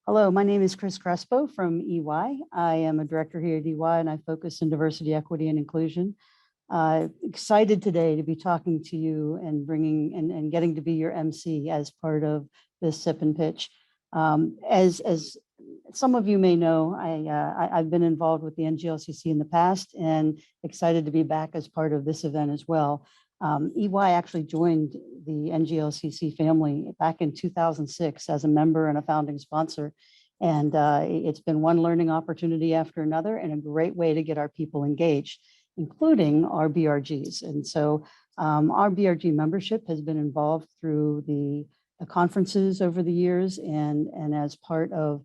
Hello, my name is Chris Crespo from EY. I am a director here at EY and I focus on diversity, equity, and inclusion. Excited today to be talking to you and bringing and getting to be your MC as part of this sip and pitch. As some of you may know, I've been involved with the NGLCC in the past and excited to be back as part of this event as well. EY actually joined the NGLCC family back in 2006 as a member and a founding sponsor. And it's been one learning opportunity after another and a great way to get our people engaged, including our BRGs. And so our BRG membership has been involved through the conferences over the years and as part of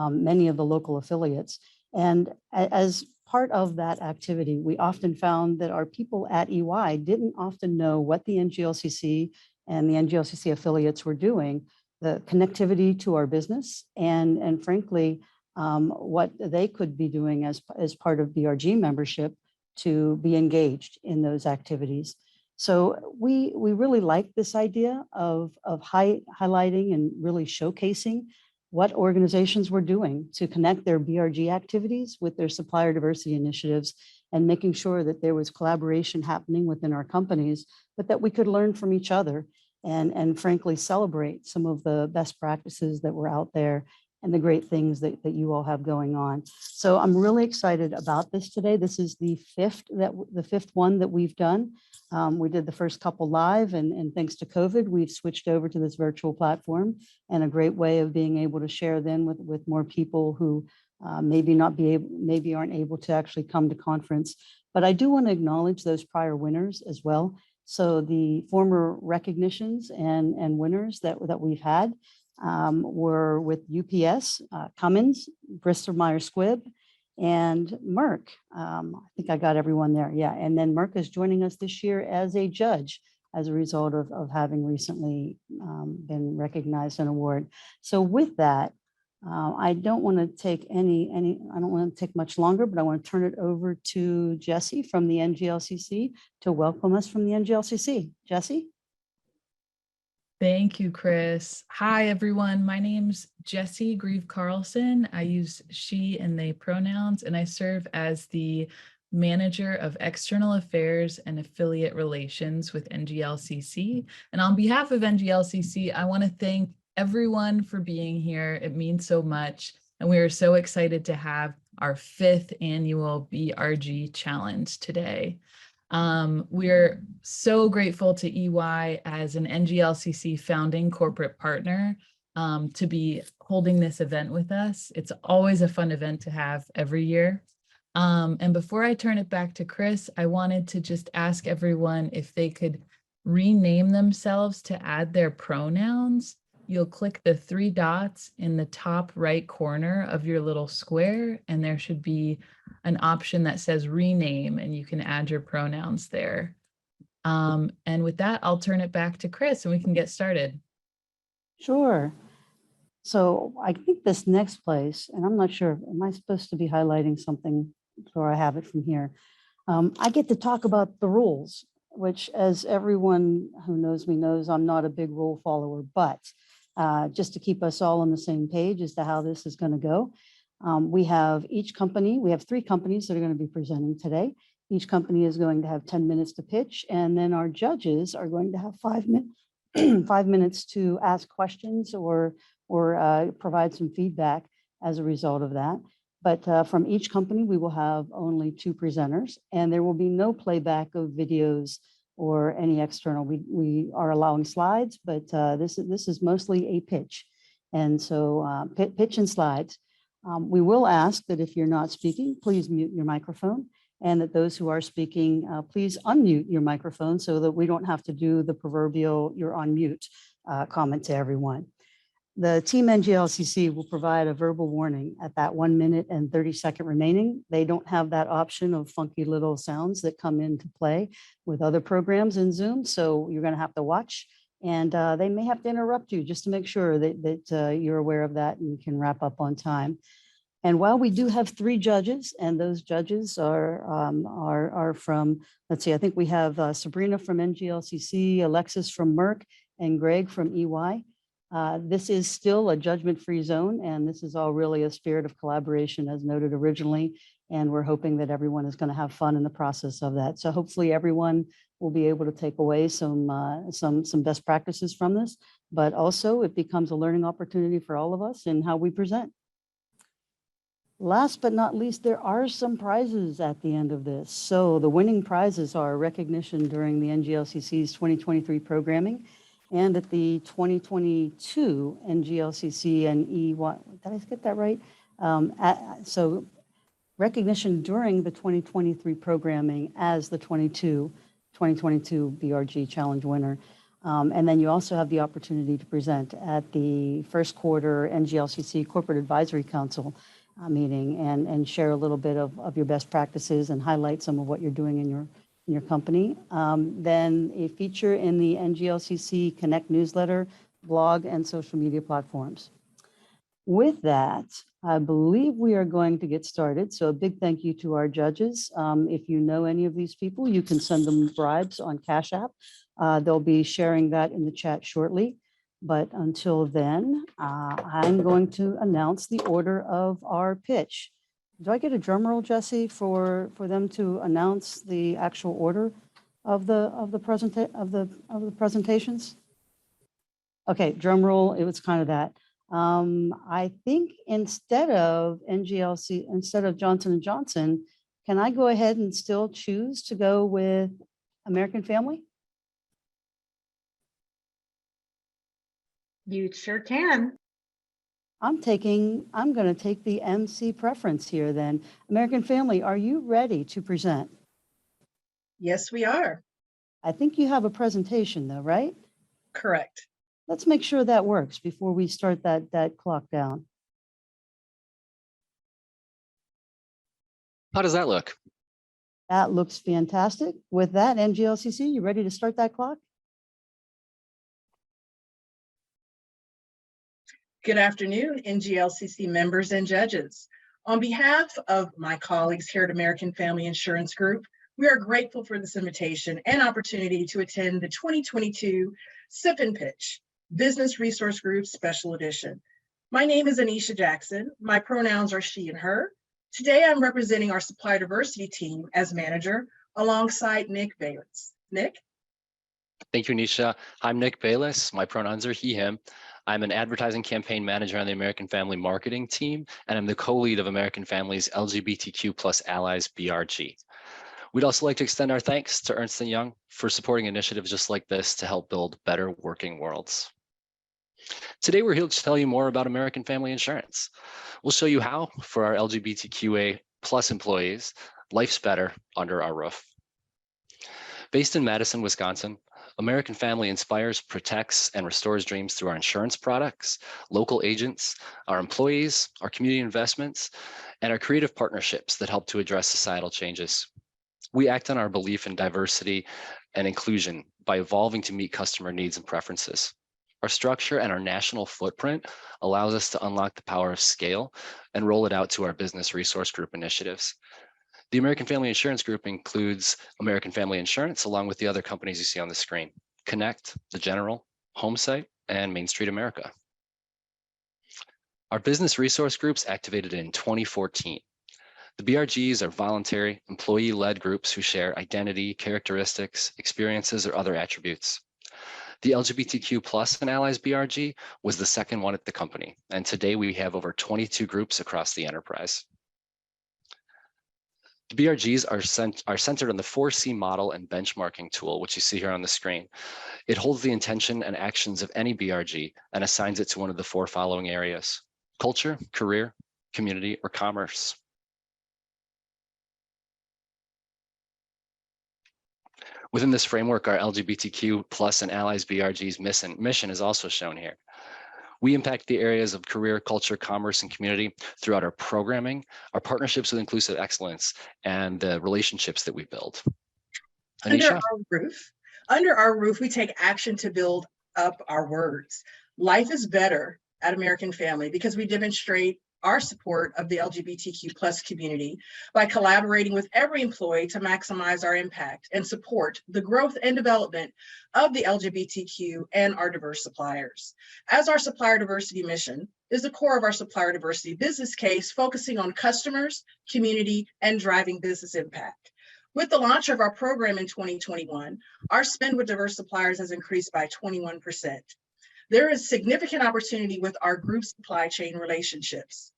many of the local affiliates. And as part of that activity, we often found that our people at EY didn't often know what the NGLCC and the NGLCC affiliates were doing, the connectivity to our business, and frankly, what they could be doing as part of BRG membership to be engaged in those activities. So we really like this idea of highlighting and really showcasing what organizations were doing to connect their BRG activities with their supplier diversity initiatives and making sure that there was collaboration happening within our companies, but that we could learn from each other and frankly celebrate some of the best practices that were out there and the great things that you all have going on. So I'm really excited about this today. This is the fifth one that we've done. We did the first couple live, and thanks to COVID, we've switched over to this virtual platform, and a great way of being able to share then with more people who maybe aren't able to actually come to conference. But I do want to acknowledge those prior winners as well. So the former recognitions and winners that we've had were with UPS, Cummins, Bristol-Myers Squibb, and Merck. I think I got everyone there. Yeah. And then Merck is joining us this year as a judge as a result of having recently been recognized and awarded. So with that, I don't want to take I don't want to take much longer, but I want to turn it over to Jessie from the NGLCC to welcome us from the NGLCC. Jessie? Thank you, Chris. Hi, everyone. My name's Jessie Grieve Carlson. I use she and they pronouns, and I serve as the Manager of External Affairs and Affiliate Relations with NGLCC. And on behalf of NGLCC, I want to thank everyone for being here. It means so much. And we are so excited to have our 5th annual BRG challenge today. We're so grateful to EY as an NGLCC founding corporate partner to be holding this event with us. It's always a fun event to have every year. And before I turn it back to Chris, I wanted to just ask everyone if they could rename themselves to add their pronouns. You'll click the 3 dots in the top right corner of your little square, and there should be an option that says rename, and you can add your pronouns there. And with that, I'll turn it back to Chris and we can get started. Sure. So I think this next place, and I'm not sure, am I supposed to be highlighting something or I have it from here? I get to talk about the rules, which as everyone who knows me knows, I'm not a big rule follower, but just to keep us all on the same page as to how this is going to go. We have 3 companies that are going to be presenting today. Each company is going to have 10 minutes to pitch, and then our judges are going to have 5 minutes to ask questions or provide some feedback as a result of that. But from each company, we will have only 2 presenters, and there will be no playback of videos or any external. We are allowing slides, but this is mostly a pitch. And so pitch and slides. We will ask that if you're not speaking, please mute your microphone, and that those who are speaking, please unmute your microphone so that we don't have to do the proverbial you're on mute comment to everyone. The team NGLCC will provide a verbal warning at that 1 minute and 30 second remaining. They don't have that option of funky little sounds that come into play with other programs in Zoom. So you're going to have to watch, and they may have to interrupt you just to make sure that you're aware of that and you can wrap up on time. And while we do have 3 judges, and those judges are from, let's see, I think we have Sabrina from NGLCC, Alexis from Merck, and Greg from EY. This is still a judgment-free zone, and this is all really a spirit of collaboration as noted originally. And we're hoping that everyone is going to have fun in the process of that. So hopefully everyone will be able to take away some best practices from this, but also it becomes a learning opportunity for all of us in how we present. Last but not least, there are some prizes at the end of this. So the winning prizes are recognition during the NGLCC's 2023 programming and at the 2022 NGLCC and EY. Did I get that right? So recognition during the 2023 programming as the 2022 BRG Challenge winner. And then you also have the opportunity to present at the first quarter NGLCC Corporate Advisory Council meeting and share a little bit of your best practices and highlight some of what you're doing in your company. Then a feature in the NGLCC Connect newsletter, blog, and social media platforms. With that, I believe we are going to get started. So a big thank you to our judges. If you know any of these people, you can send them bribes on Cash App. They'll be sharing that in the chat shortly. But until then, I'm going to announce the order of our pitch. Do I get a drum roll, Jesse, for them to announce the actual order of the presentations? Okay, drum roll. It was kind of that. I think instead of Johnson & Johnson, can I go ahead and still choose to go with American Family? You sure can. I'm going to take the MC preference here then. American Family, are you ready to present? Yes, we are. I think you have a presentation though, right? Correct. Let's make sure that works before we start that clock down. How does that look? That looks fantastic. With that, NGLCC, you ready to start that clock? Good afternoon, NGLCC members and judges. On behalf of my colleagues here at American Family Insurance Group, we are grateful for this invitation and opportunity to attend the 2022 Sip and Pitch Business Resource Group Special Edition. My name is Anisha Jackson. My pronouns are she and her. Today, I'm representing our supply diversity team as manager alongside Nick Bayless. Nick? Thank you, Anisha. I'm Nick Bayless. My pronouns are he, him. I'm an advertising campaign manager on the American Family marketing team, and I'm the co-lead of American Family's LGBTQ plus allies BRG. We'd also like to extend our thanks to Ernst & Young for supporting initiatives just like this to help build better working worlds. Today, we're here to tell you more about American Family Insurance. We'll show you how, for our LGBTQA plus employees, life's better under our roof. Based in Madison, Wisconsin, American Family inspires, protects, and restores dreams through our insurance products, local agents, our employees, our community investments, and our creative partnerships that help to address societal changes. We act on our belief in diversity and inclusion by evolving to meet customer needs and preferences. Our structure and our national footprint allows us to unlock the power of scale and roll it out to our business resource group initiatives. The American Family Insurance Group includes American Family Insurance, along with the other companies you see on the screen: Connect, The General, Homesite, and Main Street America. Our business resource groups activated in 2014. The BRGs are voluntary, employee-led groups who share identity, characteristics, experiences, or other attributes. The LGBTQ plus and allies BRG was the second one at the company, and today we have over 22 groups across the enterprise. The BRGs are centered on the 4C model and benchmarking tool, which you see here on the screen. It holds the intention and actions of any BRG and assigns it to one of the four following areas: culture, career, community, or commerce. Within this framework, our LGBTQ plus and allies BRG's mission is also shown here. We impact the areas of career, culture, commerce, and community throughout our programming, our partnerships with inclusive excellence, and the relationships that we build. Anisha? Under our roof, we take action to build up our words. Life is better at American Family because we demonstrate our support of the LGBTQ plus community by collaborating with every employee to maximize our impact and support the growth and development of the LGBTQ and our diverse suppliers. As our supplier diversity mission is the core of our supplier diversity business case, focusing on customers, community, and driving business impact. With the launch of our program in 2021, our spend with diverse suppliers has increased by 21%. There is significant opportunity with our group supply chain relationships,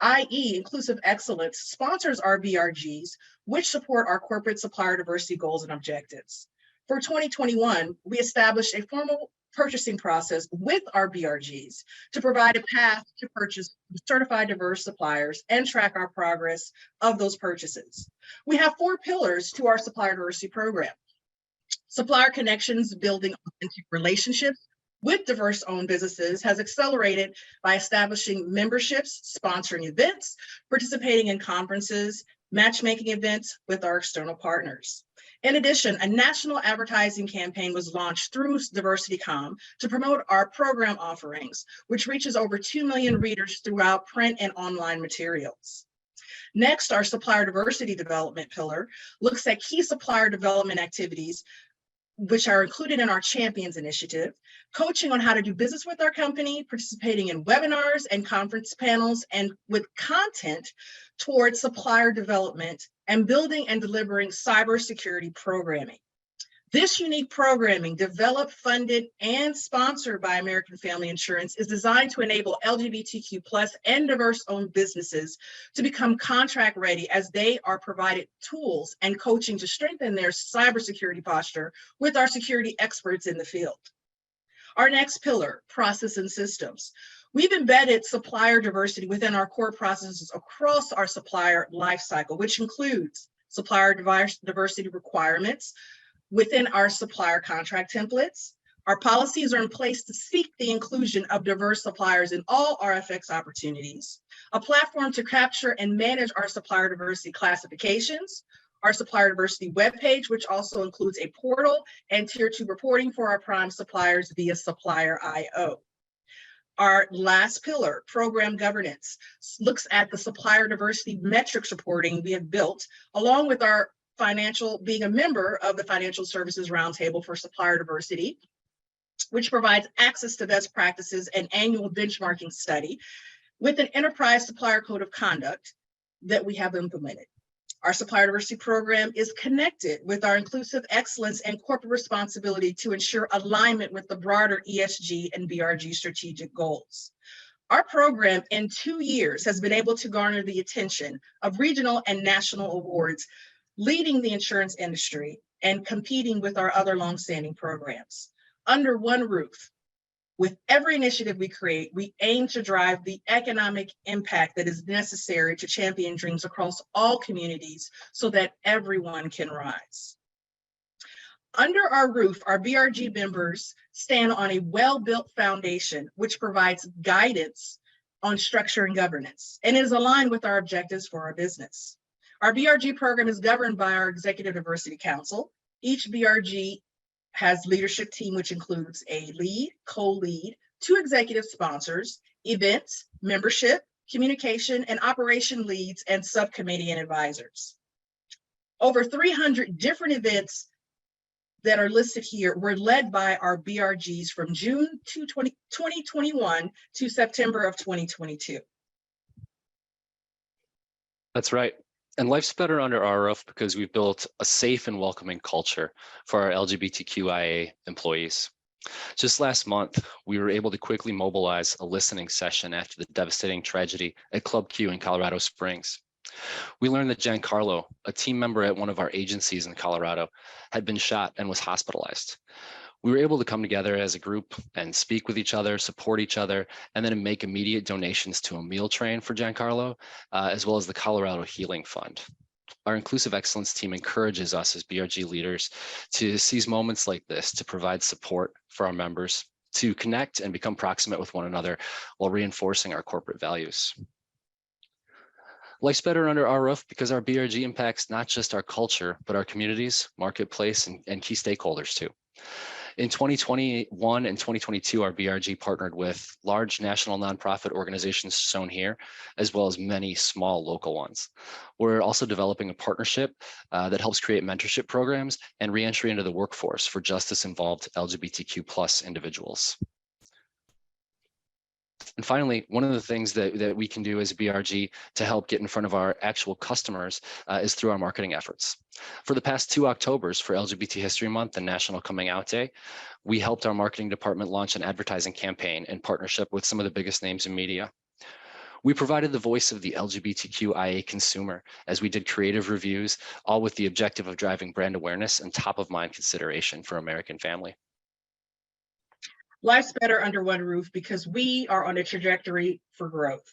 i.e. Inclusive Excellence sponsors our BRGs, which support our corporate supplier diversity goals and objectives. For 2021, we established a formal purchasing process with our BRGs to provide a path to purchase certified diverse suppliers and track our progress of those purchases. We have 4 pillars to our supplier diversity program. Supplier connections, building authentic relationships with diverse-owned businesses has accelerated by establishing memberships, sponsoring events, participating in conferences, matchmaking events with our external partners. In addition, a national advertising campaign was launched through DiversityCom to promote our program offerings, which reaches over 2 million readers throughout print and online materials. Next, our supplier diversity development pillar looks at key supplier development activities which are included in our Champions initiative, coaching on how to do business with our company, participating in webinars and conference panels, and with content towards supplier development and building and delivering cybersecurity programming. This unique programming, developed, funded, and sponsored by American Family Insurance, is designed to enable LGBTQ+ and diverse-owned businesses to become contract ready as they are provided tools and coaching to strengthen their cybersecurity posture with our security experts in the field. Our next pillar, process and systems. We've embedded supplier diversity within our core processes across our supplier lifecycle, which includes supplier diversity requirements within our supplier contract templates. Our policies are in place to seek the inclusion of diverse suppliers in all RFX opportunities, a platform to capture and manage our supplier diversity classifications, our supplier diversity webpage, which also includes a portal and tier 2 reporting for our prime suppliers via Supplier IO. Our last pillar, program governance, looks at the supplier diversity metrics reporting we have built, along with our being a member of the Financial Services Roundtable for Supplier Diversity, which provides access to best practices and annual benchmarking study with an enterprise supplier code of conduct that we have implemented. Our supplier diversity program is connected with our inclusive excellence and corporate responsibility to ensure alignment with the broader ESG and BRG strategic goals. Our program in 2 years has been able to garner the attention of regional and national awards, leading the insurance industry and competing with our other longstanding programs. Under one roof, with every initiative we create, we aim to drive the economic impact that is necessary to champion dreams across all communities so that everyone can rise. Under our roof, our BRG members stand on a well-built foundation, which provides guidance on structure and governance, and is aligned with our objectives for our business. Our BRG program is governed by our Executive Diversity Council. Each BRG has leadership team, which includes a lead, co-lead, 2 executive sponsors, events, membership, communication, and operation leads, and subcommittee and advisors. Over 300 different events that are listed here were led by our BRGs from June 2021 to September of 2022. That's right. And life's better under our roof because we've built a safe and welcoming culture for our LGBTQIA employees. Just last month, we were able to quickly mobilize a listening session after the devastating tragedy at Club Q in Colorado Springs. We learned that Giancarlo, a team member at one of our agencies in Colorado, had been shot and was hospitalized. We were able to come together as a group and speak with each other, support each other, and then make immediate donations to a meal train for Giancarlo, as well as the Colorado Healing Fund. Our Inclusive Excellence team encourages us as BRG leaders to seize moments like this to provide support for our members, to connect and become proximate with one another while reinforcing our corporate values. Life's better under our roof because our BRG impacts not just our culture, but our communities, marketplace, and key stakeholders too. In 2021 and 2022, our BRG partnered with large national nonprofit organizations shown here, as well as many small local ones. We're also developing a partnership that helps create mentorship programs and reentry into the workforce for justice-involved LGBTQ+ individuals. And finally, one of the things that we can do as a BRG to help get in front of our actual customers is through our marketing efforts. For the past 2 Octobers for LGBT History Month and National Coming Out Day, we helped our marketing department launch an advertising campaign in partnership with some of the biggest names in media. We provided the voice of the LGBTQIA consumer as we did creative reviews, all with the objective of driving brand awareness and top of mind consideration for American Family. Life's better under one roof because we are on a trajectory for growth.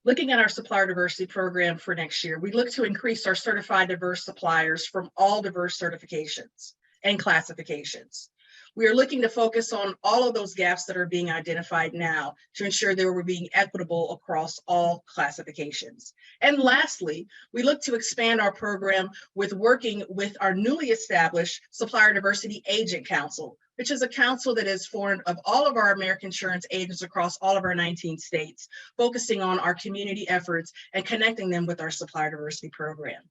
Looking at our supplier diversity program for next year, we look to increase our certified diverse suppliers from all diverse certifications and classifications. We are looking to focus on all of those gaps that are being identified now to ensure that we're being equitable across all classifications. And lastly, we look to expand our program with working with our newly established Supplier Diversity Agent Council, which is a council that is formed of all of our American insurance agents across all of our 19 states, focusing on our community efforts and connecting them with our supplier diversity program.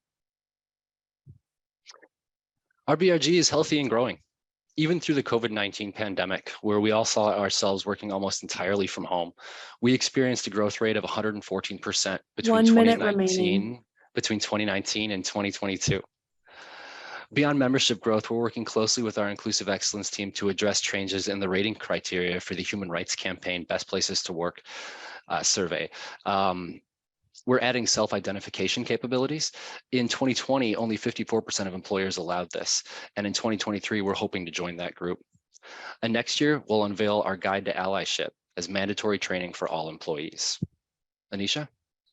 Our BRG is healthy and growing. Even through the COVID-19 pandemic, where we all saw ourselves working almost entirely from home, we experienced a growth rate of 114% between 2019 and 2022. Beyond membership growth, we're working closely with our Inclusive Excellence team to address changes in the rating criteria for the Human Rights Campaign Best Places to Work survey. We're adding self-identification capabilities. In 2020, only 54% of employers allowed this. And in 2023, we're hoping to join that group. And next year, we'll unveil our guide to allyship as mandatory training for all employees. Anisha?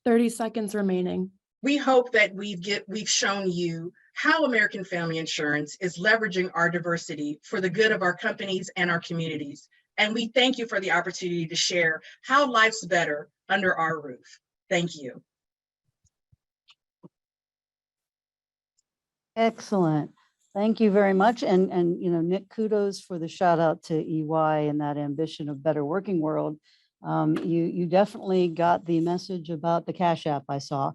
30 seconds remaining. We hope that we've shown you how American Family Insurance is leveraging our diversity for the good of our companies and our communities. And we thank you for the opportunity to share how life's better under our roof. Thank you. Excellent. Thank you very much. And you know, Nick, kudos for the shout out to EY and that ambition of better working world. You definitely got the message about the Cash App I saw.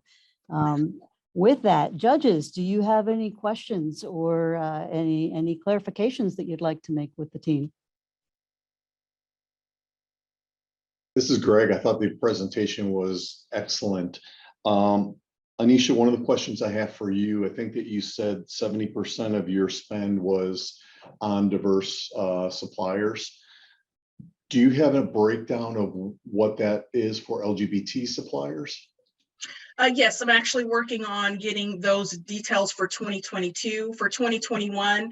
With that, judges, do you have any questions or any clarifications that you'd like to make with the team? This is Greg. I thought the presentation was excellent. Anisha, one of the questions I have for you, I think that you said 70% of your spend was on diverse suppliers. Do you have a breakdown of what that is for LGBT suppliers? Yes, I'm actually working on getting those details for 2022. For 2021,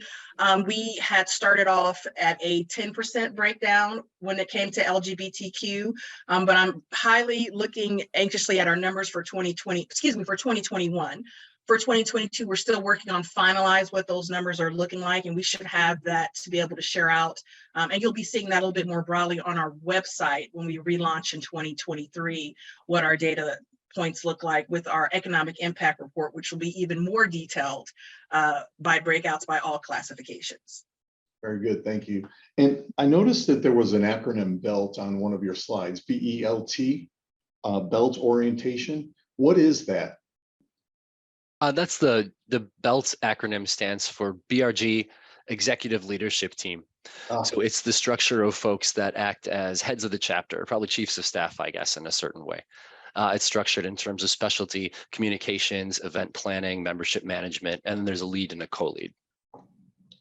we had started off at a 10% breakdown when it came to LGBTQ, but I'm highly looking anxiously at our numbers for 2021. For 2022, we're still working on finalize what those numbers are looking like, and we should have that to be able to share out. And you'll be seeing that a little bit more broadly on our website when we relaunch in 2023, what our data points look like with our economic impact report, which will be even more detailed by breakouts by all classifications. Very good, thank you. And I noticed that there was an acronym BELT on one of your slides, B-E-L-T, BELT orientation. What is that? That's the BELT acronym stands for BRG Executive Leadership Team. So it's the structure of folks that act as heads of the chapter, probably chiefs of staff, I guess, in a certain way. It's structured in terms of specialty communications, event planning, membership management, and then there's a lead and a co-lead.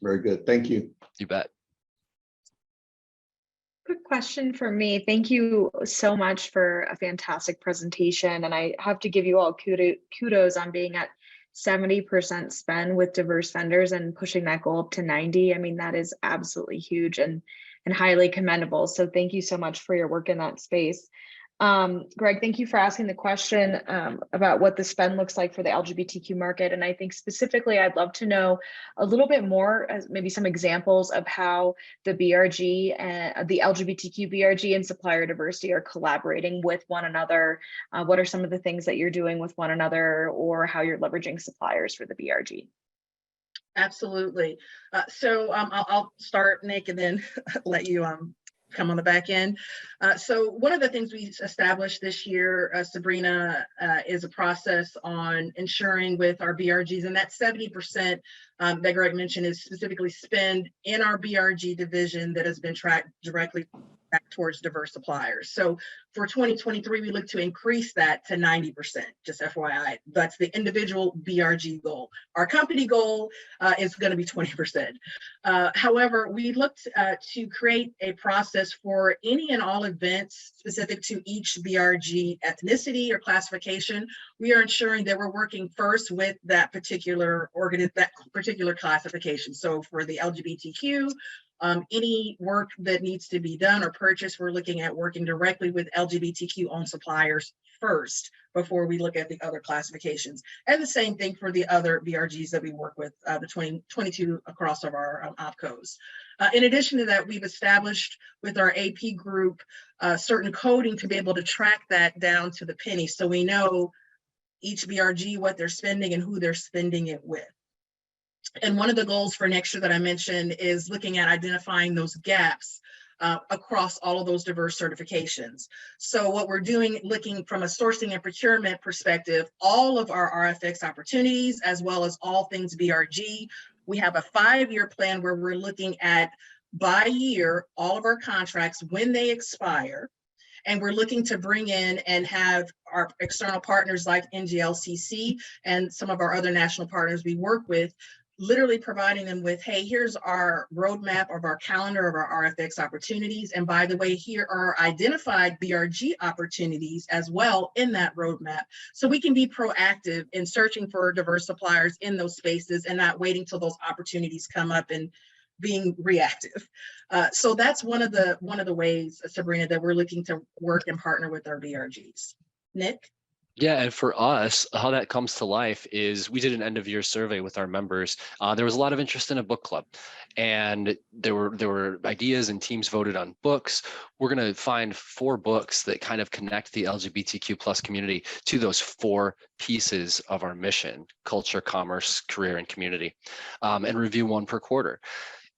Very good, thank you. You bet. Quick question for me. Thank you so much for a fantastic presentation. And I have to give you all kudos on being at 70% spend with diverse vendors and pushing that goal up to 90. I mean, that is absolutely huge and highly commendable. So thank you so much for your work in that space. Greg, thank you for asking the question about what the spend looks like for the LGBTQ market. And I think specifically, I'd love to know a little bit more, maybe some examples of how the BRG and the LGBTQ BRG and supplier diversity are collaborating with one another. What are some of the things that you're doing with one another or how you're leveraging suppliers for the BRG? Absolutely. I'll start, Nick, and then let you come on the back end. So one of the things we established this year, Sabrina, is a process on ensuring with our BRGs, and that 70% that Greg mentioned is specifically spend in our BRG division that has been tracked directly back towards diverse suppliers. So for 2023, we look to increase that to 90%, just FYI. That's the individual BRG goal. Our company goal is going to be 20%. However, we looked to create a process for any and all events specific to each BRG ethnicity or classification. We are ensuring that we're working first with that particular classification. So for the LGBTQ, any work that needs to be done or purchased, we're looking at working directly with LGBTQ owned suppliers first before we look at the other classifications. And the same thing for the other BRGs that we work with, the 22 across of our OPCOs. In addition to that, we've established with our AP group certain coding to be able to track that down to the penny. So we know each BRG, what they're spending and who they're spending it with. And one of the goals for next year that I mentioned is looking at identifying those gaps across all of those diverse certifications. So what we're doing, looking from a sourcing and procurement perspective, all of our RFX opportunities, as well as all things BRG, we have a 5-year plan where we're looking at by year, all of our contracts when they expire. And we're looking to bring in and have our external partners like NGLCC and some of our other national partners we work with, literally providing them with, hey, here's our roadmap of our calendar of our RFX opportunities. And by the way, here are identified BRG opportunities as well in that roadmap. So we can be proactive in searching for diverse suppliers in those spaces and not waiting till those opportunities come up and being reactive. So that's one of the ways, Sabrina, that we're looking to work and partner with our BRGs. Nick? Yeah, and for us, how that comes to life is we did an end of year survey with our members. There was a lot of interest in a book club, and there were ideas and teams voted on books. We're going to find 4 books that kind of connect the LGBTQ plus community to those 4 pieces of our mission: culture, commerce, career, and community, and review 1 per quarter.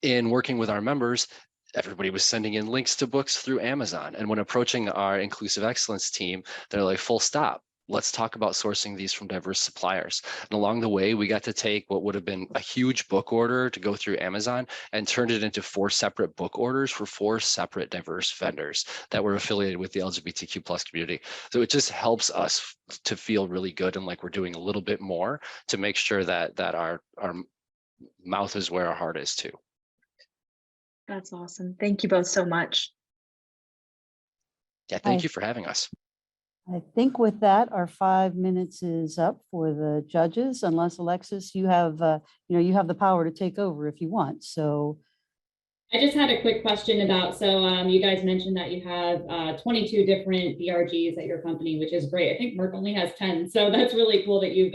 In working with our members, everybody was sending in links to books through Amazon. And when approaching our inclusive excellence team, they're like, full stop. Let's talk about sourcing these from diverse suppliers. And along the way, we got to take what would have been a huge book order to go through Amazon and turned it into 4 separate book orders for 4 separate diverse vendors that were affiliated with the LGBTQ plus community. So it just helps us to feel really good and like we're doing a little bit more to make sure that our mouth is where our heart is too. That's awesome. Thank you both so much. Yeah, thank you for having us. I think with that, our 5 minutes is up for the judges, unless Alexis, you have the power to take over if you want. So I just had a quick question about, so you guys mentioned that you have 22 different BRGs at your company, which is great. I think Merck only has 10. So that's really cool that you've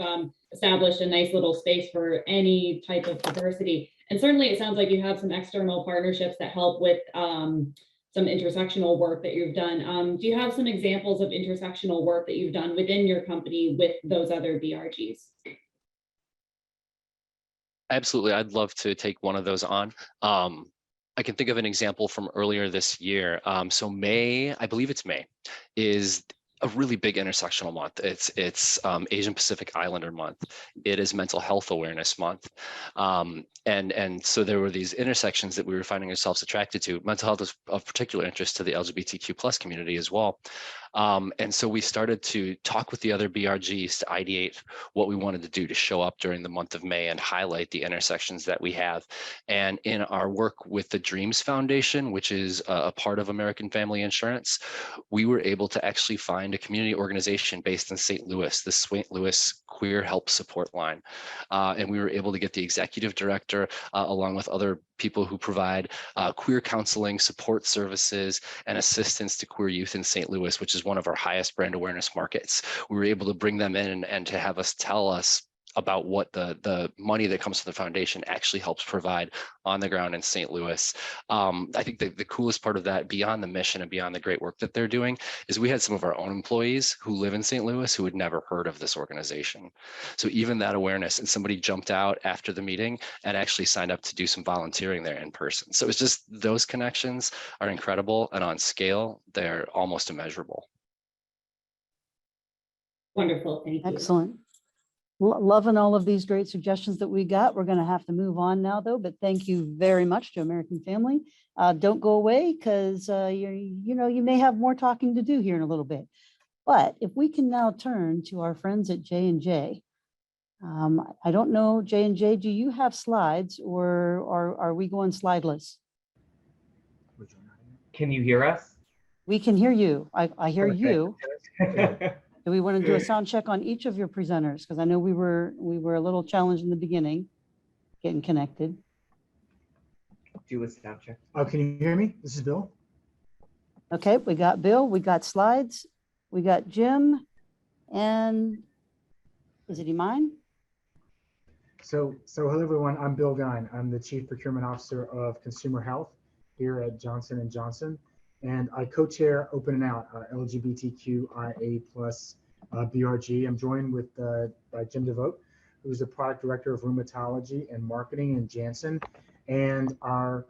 established a nice little space for any type of diversity. And certainly it sounds like you have some external partnerships that help with some intersectional work that you've done. Do you have some examples of intersectional work that you've done within your company with those other BRGs? Absolutely. I'd love to take one of those on. I can think of an example from earlier this year. So May, I believe it's May, is a really big intersectional month. It's Asian Pacific Islander month. It is Mental Health Awareness Month. And so there were these intersections that we were finding ourselves attracted to. Mental health is of particular interest to the LGBTQ plus community as well. And so we started to talk with the other BRGs to ideate what we wanted to do to show up during the month of May and highlight the intersections that we have. And in our work with the Dreams Foundation, which is a part of American Family Insurance, we were able to actually find a community organization based in St. Louis, the St. Louis Queer Help Support Line. And we were able to get the executive director along with other people who provide queer counseling, support services, and assistance to queer youth in St. Louis, which is one of our highest brand awareness markets. We were able to bring them in and to have us tell us about what the money that comes from the foundation actually helps provide on the ground in St. Louis. I think the coolest part of that, beyond the mission and beyond the great work that they're doing, is we had some of our own employees who live in St. Louis who had never heard of this organization. So even that awareness, and somebody jumped out after the meeting and actually signed up to do some volunteering there in person. So it's just, those connections are incredible, and on scale, they're almost immeasurable. Wonderful, thank you. Excellent. Loving all of these great suggestions that we got. We're going to have to move on now, though, but thank you very much to American Family. Don't go away, because you may have more talking to do here in a little bit. But if we can now turn to our friends at J&J. I don't know, J&J, do you have slides, or are we going slideless? Can you hear us? We can hear you. I hear Perfect. you. Do we want to do a sound check on each of your presenters? Because I know we were a little challenged in the beginning, getting connected. Do a sound check. Oh, can you hear me? This is Bill. Okay, we got Bill, we got slides, we got Jim, and is it Iman? So hello everyone, I'm Bill Gine. I'm the Chief Procurement Officer of Consumer Health here at Johnson & Johnson. And I co-chair Open and Out, LGBTQIA+ BRG. I'm joined by Jim DeVote, who's the Product Director of Rheumatology and Marketing in Janssen, and our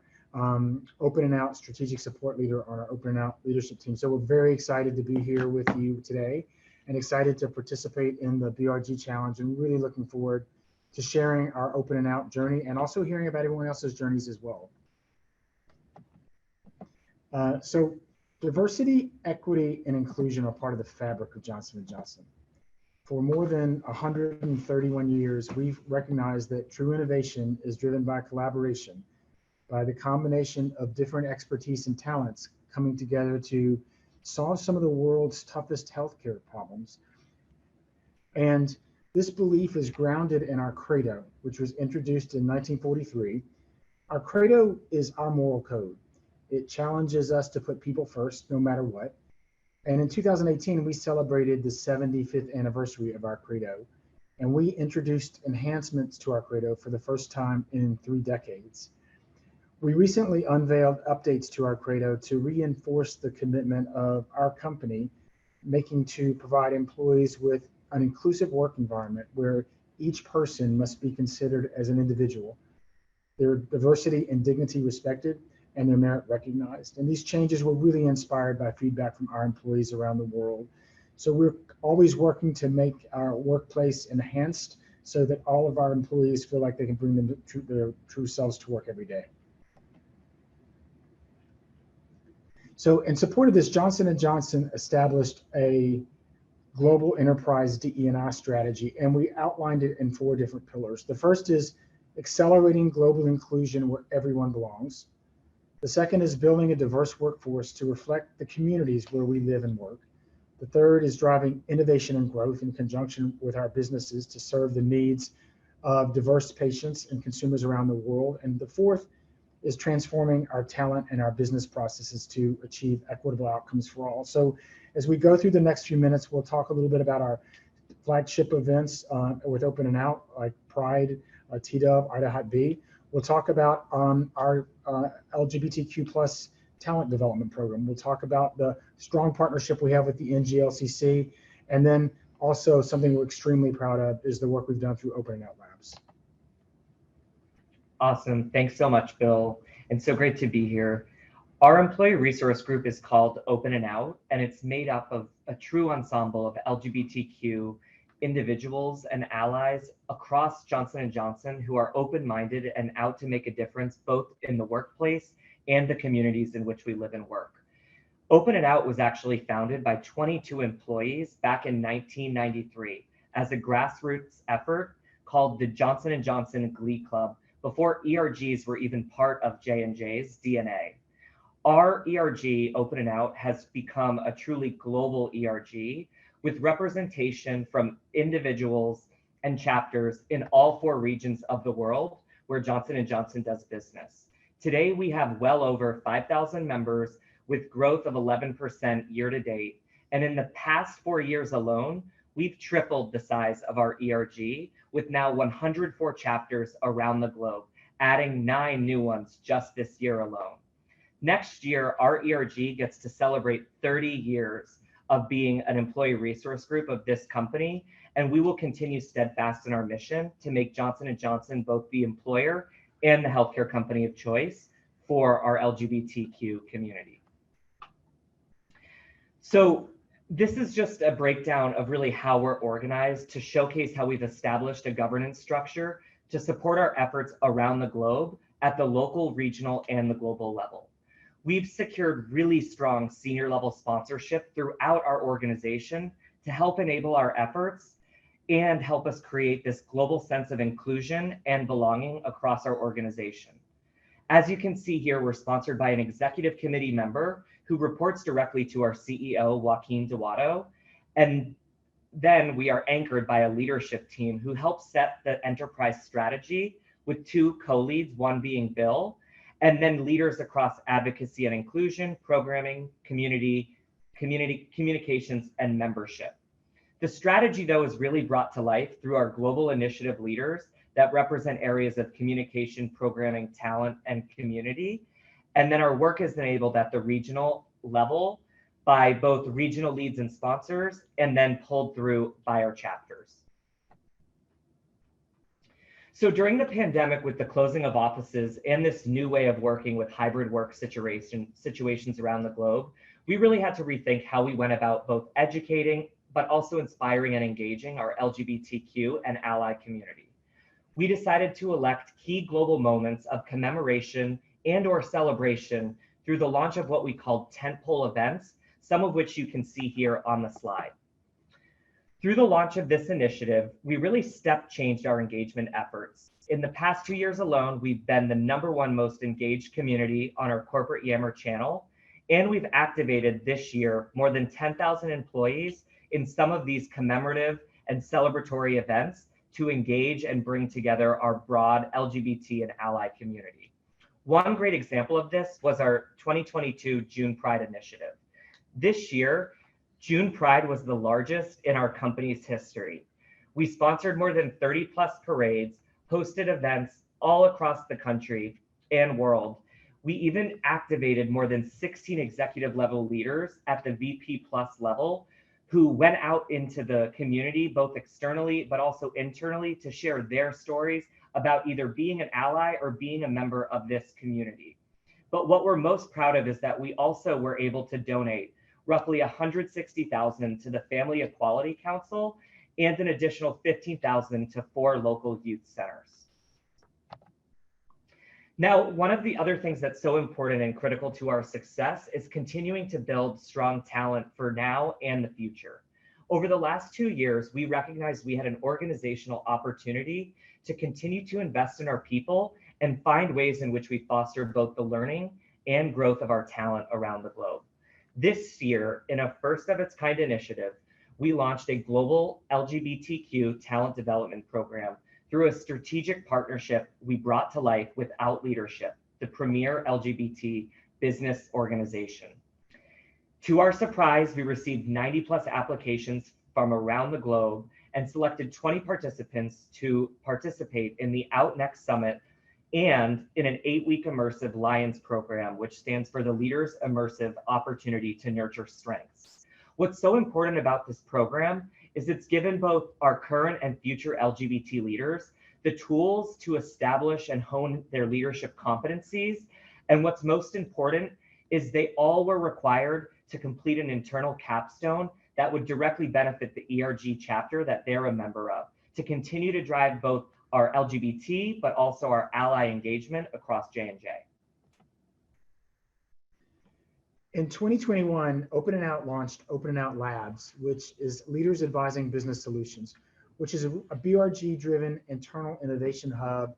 Open and Out Strategic Support Leader on our Open and Out leadership team. So we're very excited to be here with you today and excited to participate in the BRG Challenge, and really looking forward to sharing our Open and Out journey and also hearing about everyone else's journeys as well. So diversity, equity, and inclusion are part of the fabric of Johnson & Johnson. For more than 131 years, we've recognized that true innovation is driven by collaboration, by the combination of different expertise and talents coming together to solve some of the world's toughest healthcare problems. And this belief is grounded in our credo, which was introduced in 1943. Our credo is our moral code. It challenges us to put people first, no matter what. And in 2018, we celebrated the 75th anniversary of our credo. And we introduced enhancements to our credo for the first time in 3 decades. We recently unveiled updates to our credo to reinforce the commitment of our company, making to provide employees with an inclusive work environment where each person must be considered as an individual, their diversity and dignity respected, and their merit recognized. And these changes were really inspired by feedback from our employees around the world. So we're always working to make our workplace enhanced so that all of our employees feel like they can bring their true selves to work every day. So in support of this, Johnson & Johnson established a global enterprise DE&I strategy, and we outlined it in 4 different pillars. The first is accelerating global inclusion where everyone belongs. The second is building a diverse workforce to reflect the communities where we live and work. The third is driving innovation and growth in conjunction with our businesses to serve the needs of diverse patients and consumers around the world. And the fourth is transforming our talent and our business processes to achieve equitable outcomes for all. So as we go through the next few minutes, we'll talk a little bit about our flagship events with Open and Out, like Pride, TDUB, IDA-B. We'll talk about our LGBTQ+ talent development program. We'll talk about the strong partnership we have with the NGLCC. And then also something we're extremely proud of is the work we've done through Open and Out Labs. Awesome. Thanks so much, Bill. And so great to be here. Our employee resource group is called Open and Out, and it's made up of a true ensemble of LGBTQ individuals and allies across Johnson & Johnson who are open-minded and out to make a difference both in the workplace and the communities in which we live and work. Open and Out was actually founded by 22 employees back in 1993 as a grassroots effort called the Johnson & Johnson Glee Club before ERGs were even part of J&J's DNA. Our ERG, Open and Out, has become a truly global ERG with representation from individuals and chapters in all 4 regions of the world where Johnson & Johnson does business. Today, we have well over 5,000 members with growth of 11% year to date. And in the past 4 years alone, we've tripled the size of our ERG with now 104 chapters around the globe, adding 9 new ones just this year alone. Next year, our ERG gets to celebrate 30 years of being an employee resource group of this company, and we will continue steadfast in our mission to make Johnson & Johnson both the employer and the healthcare company of choice for our LGBTQ community. So this is just a breakdown of really how we're organized to showcase how we've established a governance structure to support our efforts around the globe at the local, regional, and the global level. We've secured really strong senior level sponsorship throughout our organization to help enable our efforts and help us create this global sense of inclusion and belonging across our organization. As you can see here, we're sponsored by an executive committee member who reports directly to our CEO, Joaquin Duato. And then we are anchored by a leadership team who helps set the enterprise strategy with 2 co-leads, one being Bill, and then leaders across advocacy and inclusion, programming, communications, and membership. The strategy, though, is really brought to life through our global initiative leaders that represent areas of communication, programming, talent, and community. And then our work is enabled at the regional level by both regional leads and sponsors, and then pulled through by our chapters. So during the pandemic, with the closing of offices and this new way of working with hybrid work situations around the globe, we really had to rethink how we went about both educating, but also inspiring and engaging our LGBTQ and ally community. We decided to elect key global moments of commemoration and/or celebration through the launch of what we called tentpole events, some of which you can see here on the slide. Through the launch of this initiative, we really step changed our engagement efforts. In the past 2 years alone, we've been the #1 most engaged community on our corporate Yammer channel, and we've activated this year more than 10,000 employees in some of these commemorative and celebratory events to engage and bring together our broad LGBT and ally community. One great example of this was our 2022 June Pride initiative. This year, June Pride was the largest in our company's history. We sponsored more than 30+ parades, hosted events all across the country and world. We even activated more than 16 executive level leaders at the VP+ level who went out into the community, both externally, but also internally, to share their stories about either being an ally or being a member of this community. But what we're most proud of is that we also were able to donate roughly $160,000 to the Family Equality Council and an additional $15,000 to 4 local youth centers. Now, one of the other things that's so important and critical to our success is continuing to build strong talent for now and the future. Over the last 2 years, we recognized we had an organizational opportunity to continue to invest in our people and find ways in which we foster both the learning and growth of our talent around the globe. This year, in a first of its kind initiative, we launched a global LGBTQ talent development program through a strategic partnership we brought to life with Out Leadership, the premier LGBT business organization. To our surprise, we received 90+ applications from around the globe and selected 20 participants to participate in the Out Next Summit and in an 8-week immersive Lions program, which stands for the Leaders Immersive Opportunity to Nurture Strengths. What's so important about this program is it's given both our current and future LGBT leaders the tools to establish and hone their leadership competencies. And what's most important is they all were required to complete an internal capstone that would directly benefit the ERG chapter that they're a member of, to continue to drive both our LGBT, but also our ally engagement across J&J. In 2021, Open & Out launched Open & Out Labs, which is Leaders Advising Business Solutions, which is a BRG-driven internal innovation hub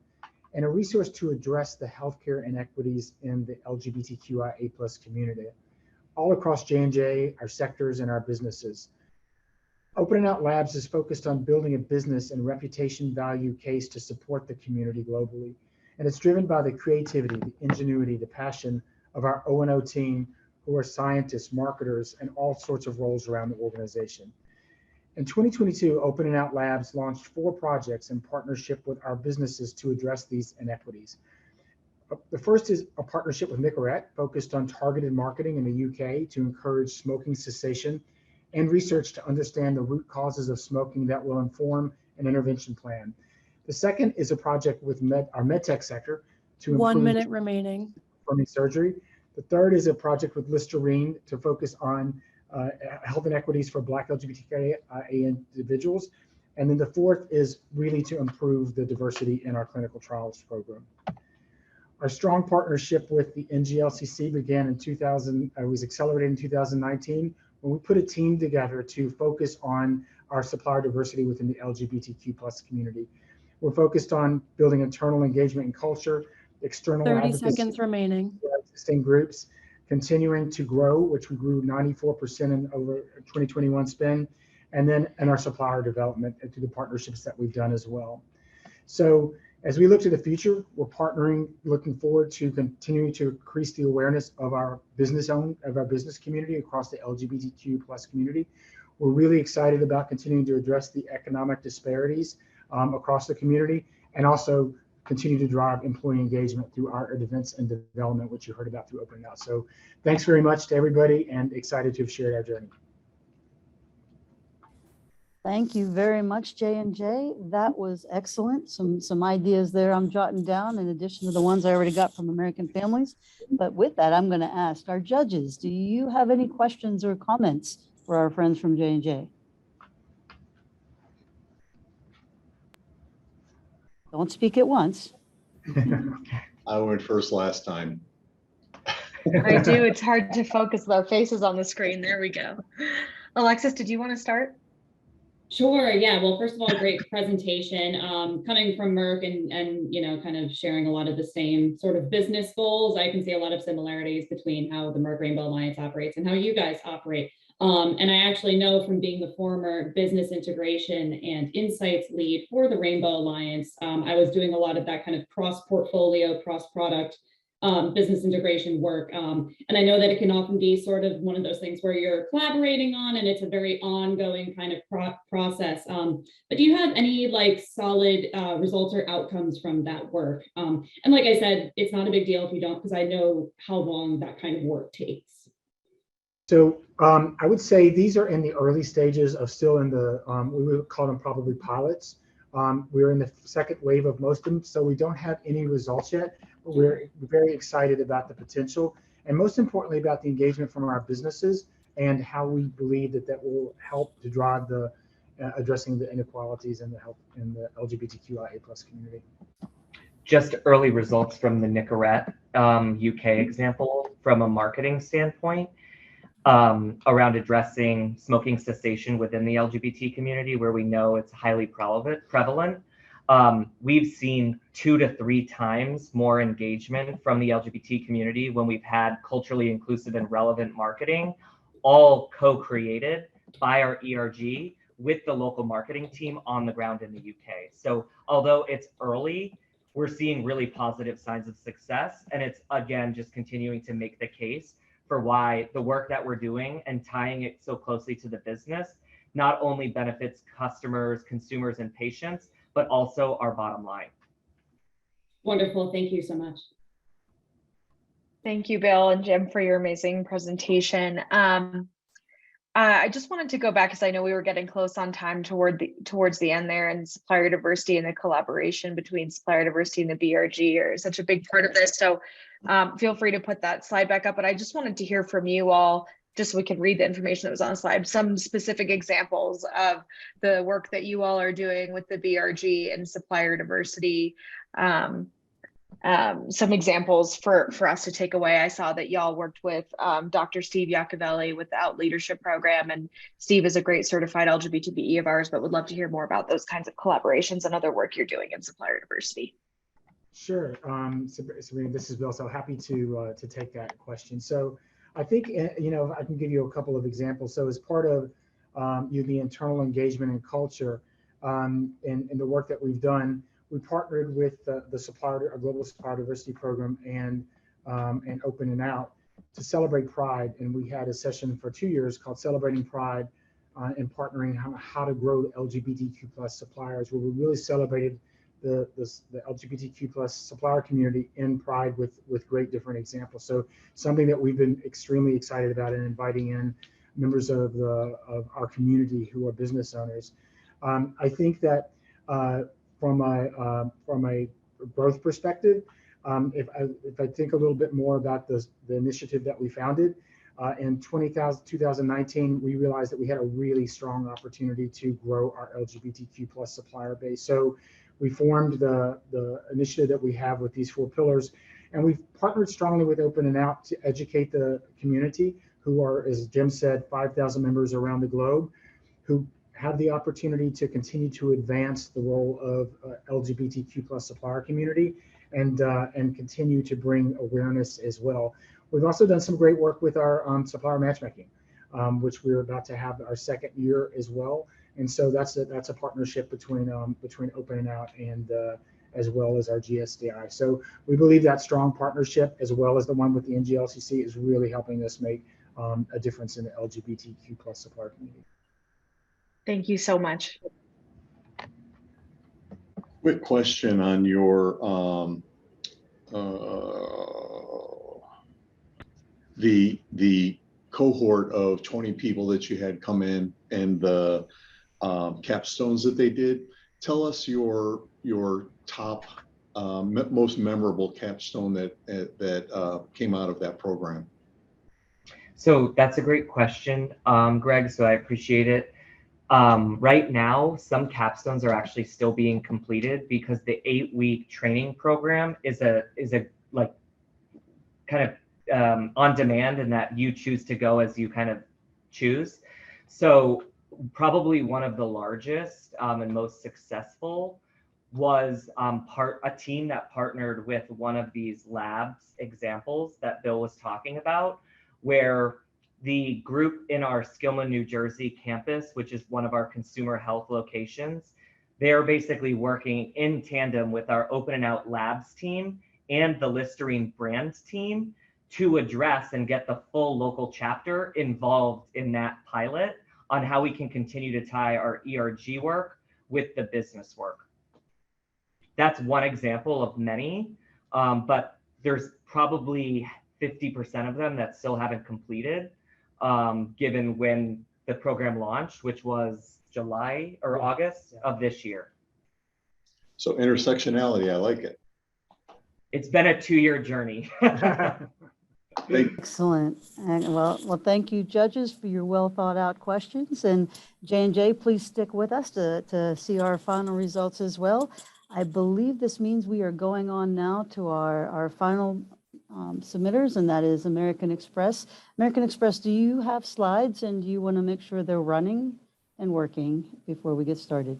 and a resource to address the healthcare inequities in the LGBTQIA+ community, all across J&J, our sectors, and our businesses. Open & Out Labs is focused on building a business and reputation value case to support the community globally. And it's driven by the creativity, the ingenuity, the passion of our O&O team, who are scientists, marketers, and all sorts of roles around the organization. In 2022, Open and Out Labs launched 4 projects in partnership with our businesses to address these inequities. The first is a partnership with Nicorette focused on targeted marketing in the UK to encourage smoking cessation and research to understand the root causes of smoking that will inform an intervention plan. The second is a project with our medtech sector to improve 1 minute remaining. performing surgery. The third is a project with Listerine to focus on health inequities for Black LGBTQIA individuals. And then the fourth is really to improve the diversity in our clinical trials program. Our strong partnership with the NGLCC began in 2000, was accelerated in 2019 when we put a team together to focus on our supplier diversity within the LGBTQ+ community. We're focused on building internal engagement and culture, external 30 advocacy seconds remaining. for existing groups, continuing to grow, which we grew 94% in over 2021 spend, and then in our supplier development and through the partnerships that we've done as well. So as we look to the future, we're partnering, looking forward to continuing to increase the awareness of our business community across the LGBTQ+ community. We're really excited about continuing to address the economic disparities across the community, and also continue to drive employee engagement through our events and development, which you heard about through Open and Out. So thanks very much to everybody, and excited to have shared our journey. Thank you very much, J&J. That was excellent. Some ideas there I'm jotting down in addition to the ones I already got from American Families. But with that, I'm going to ask our judges, do you have any questions or comments for our friends from J&J? Don't speak at once. I went first last time. I do. It's hard to focus with our faces on the screen. There we go. Alexis, did you want to start? Sure. Yeah. Well, first of all, great presentation. Coming from Merck and you know, kind of sharing a lot of the same sort of business goals, I can see a lot of similarities between how the Merck Rainbow Alliance operates and how you guys operate. And I actually know from being the former business integration and insights lead for the Rainbow Alliance, I was doing a lot of that kind of cross-portfolio, cross-product business integration work. And I know that it can often be sort of one of those things where you're collaborating on, and it's a very ongoing kind of process. But do you have any like solid results or outcomes from that work? And like I said, it's not a big deal if you don't, because I know how long that kind of work takes. So I would say these are in the early stages of still in the, we would call them probably pilots. We're in the second wave of most of them, so we don't have any results yet, but we're very excited about the potential, and most importantly about the engagement from our businesses and how we believe that that will help to drive the addressing the inequalities in the health in the LGBTQIA+ community. Just early results from the Nicorette UK example from a marketing standpoint. Around addressing smoking cessation within the LGBT community, where we know it's highly prevalent. We've seen 2 to 3 times more engagement from the LGBT community when we've had culturally inclusive and relevant marketing, all co-created by our ERG with the local marketing team on the ground in the UK. So although it's early, we're seeing really positive signs of success, and it's again just continuing to make the case for why the work that we're doing and tying it so closely to the business not only benefits customers, consumers, and patients, but also our bottom line. Wonderful. Thank you so much. Thank you, Bill and Jim, for your amazing presentation. I just wanted to go back because I know we were getting close on time towards the end there, and supplier diversity and the collaboration between supplier diversity and the BRG are such a big part of this. So feel free to put that slide back up, but I just wanted to hear from you all, just so we could read the information that was on the slide, some specific examples of the work that you all are doing with the BRG and supplier diversity. Some examples for us to take away. I saw that y'all worked with Dr. Steve Iacovelli with the Out Leadership Program, and Steve is a great certified LGBTBE of ours, but would love to hear more about those kinds of collaborations and other work you're doing in supplier diversity. Sure, Sabrina, this is Bill, so happy to take that question. So I think, you know, I can give you a couple of examples. So as part of the internal engagement and culture in the work that we've done, we partnered with our global supplier diversity program and Open and Out to celebrate Pride. And we had a session for 2 years called Celebrating Pride and partnering how to grow the LGBTQ plus suppliers, where we really celebrated the LGBTQ plus supplier community in Pride with great different examples. So something that we've been extremely excited about and inviting in members of our community who are business owners. I think that from a growth perspective, if I think a little bit more about the initiative that we founded, in 2019, we realized that we had a really strong opportunity to grow our LGBTQ plus supplier base. So we formed the initiative that we have with these 4 pillars, and we've partnered strongly with Open and Out to educate the community, who are, as Jim said, 5,000 members around the globe, who have the opportunity to continue to advance the role of LGBTQ plus supplier community and continue to bring awareness as well. We've also done some great work with our supplier matchmaking, which we're about to have our 2nd year as well. And so that's a partnership between Open and Out and as well as our GSDI. So we believe that strong partnership, as well as the one with the NGLCC, is really helping us make a difference in the LGBTQ plus supplier community. Thank you so much. Quick question on your the cohort of 20 people that you had come in and the capstones that they did. Tell us your top most memorable capstone that came out of that program. So that's a great question, Greg, so I appreciate it. Right now, some capstones are actually still being completed because the 8-week training program is a like kind of on demand, and that you choose to go as you kind of choose. So probably one of the largest and most successful was a team that partnered with one of these labs examples that Bill was talking about, where the group in our Skillman, New Jersey campus, which is one of our consumer health locations, they're basically working in tandem with our Open and Out Labs team and the Listerine brands team to address and get the full local chapter involved in that pilot on how we can continue to tie our ERG work with the business work. That's one example of many, but there's probably 50% of them that still haven't completed, given when the program launched, which was July or August of this year. So intersectionality, I like it. It's been a 2-year journey. Excellent. And well, thank you, judges, for your well thought out questions. And J&J, please stick with us to see our final results as well. I believe this means we are going on now to our final submitters, and that is American Express. American Express, do you have slides, and do you want to make sure they're running and working before we get started?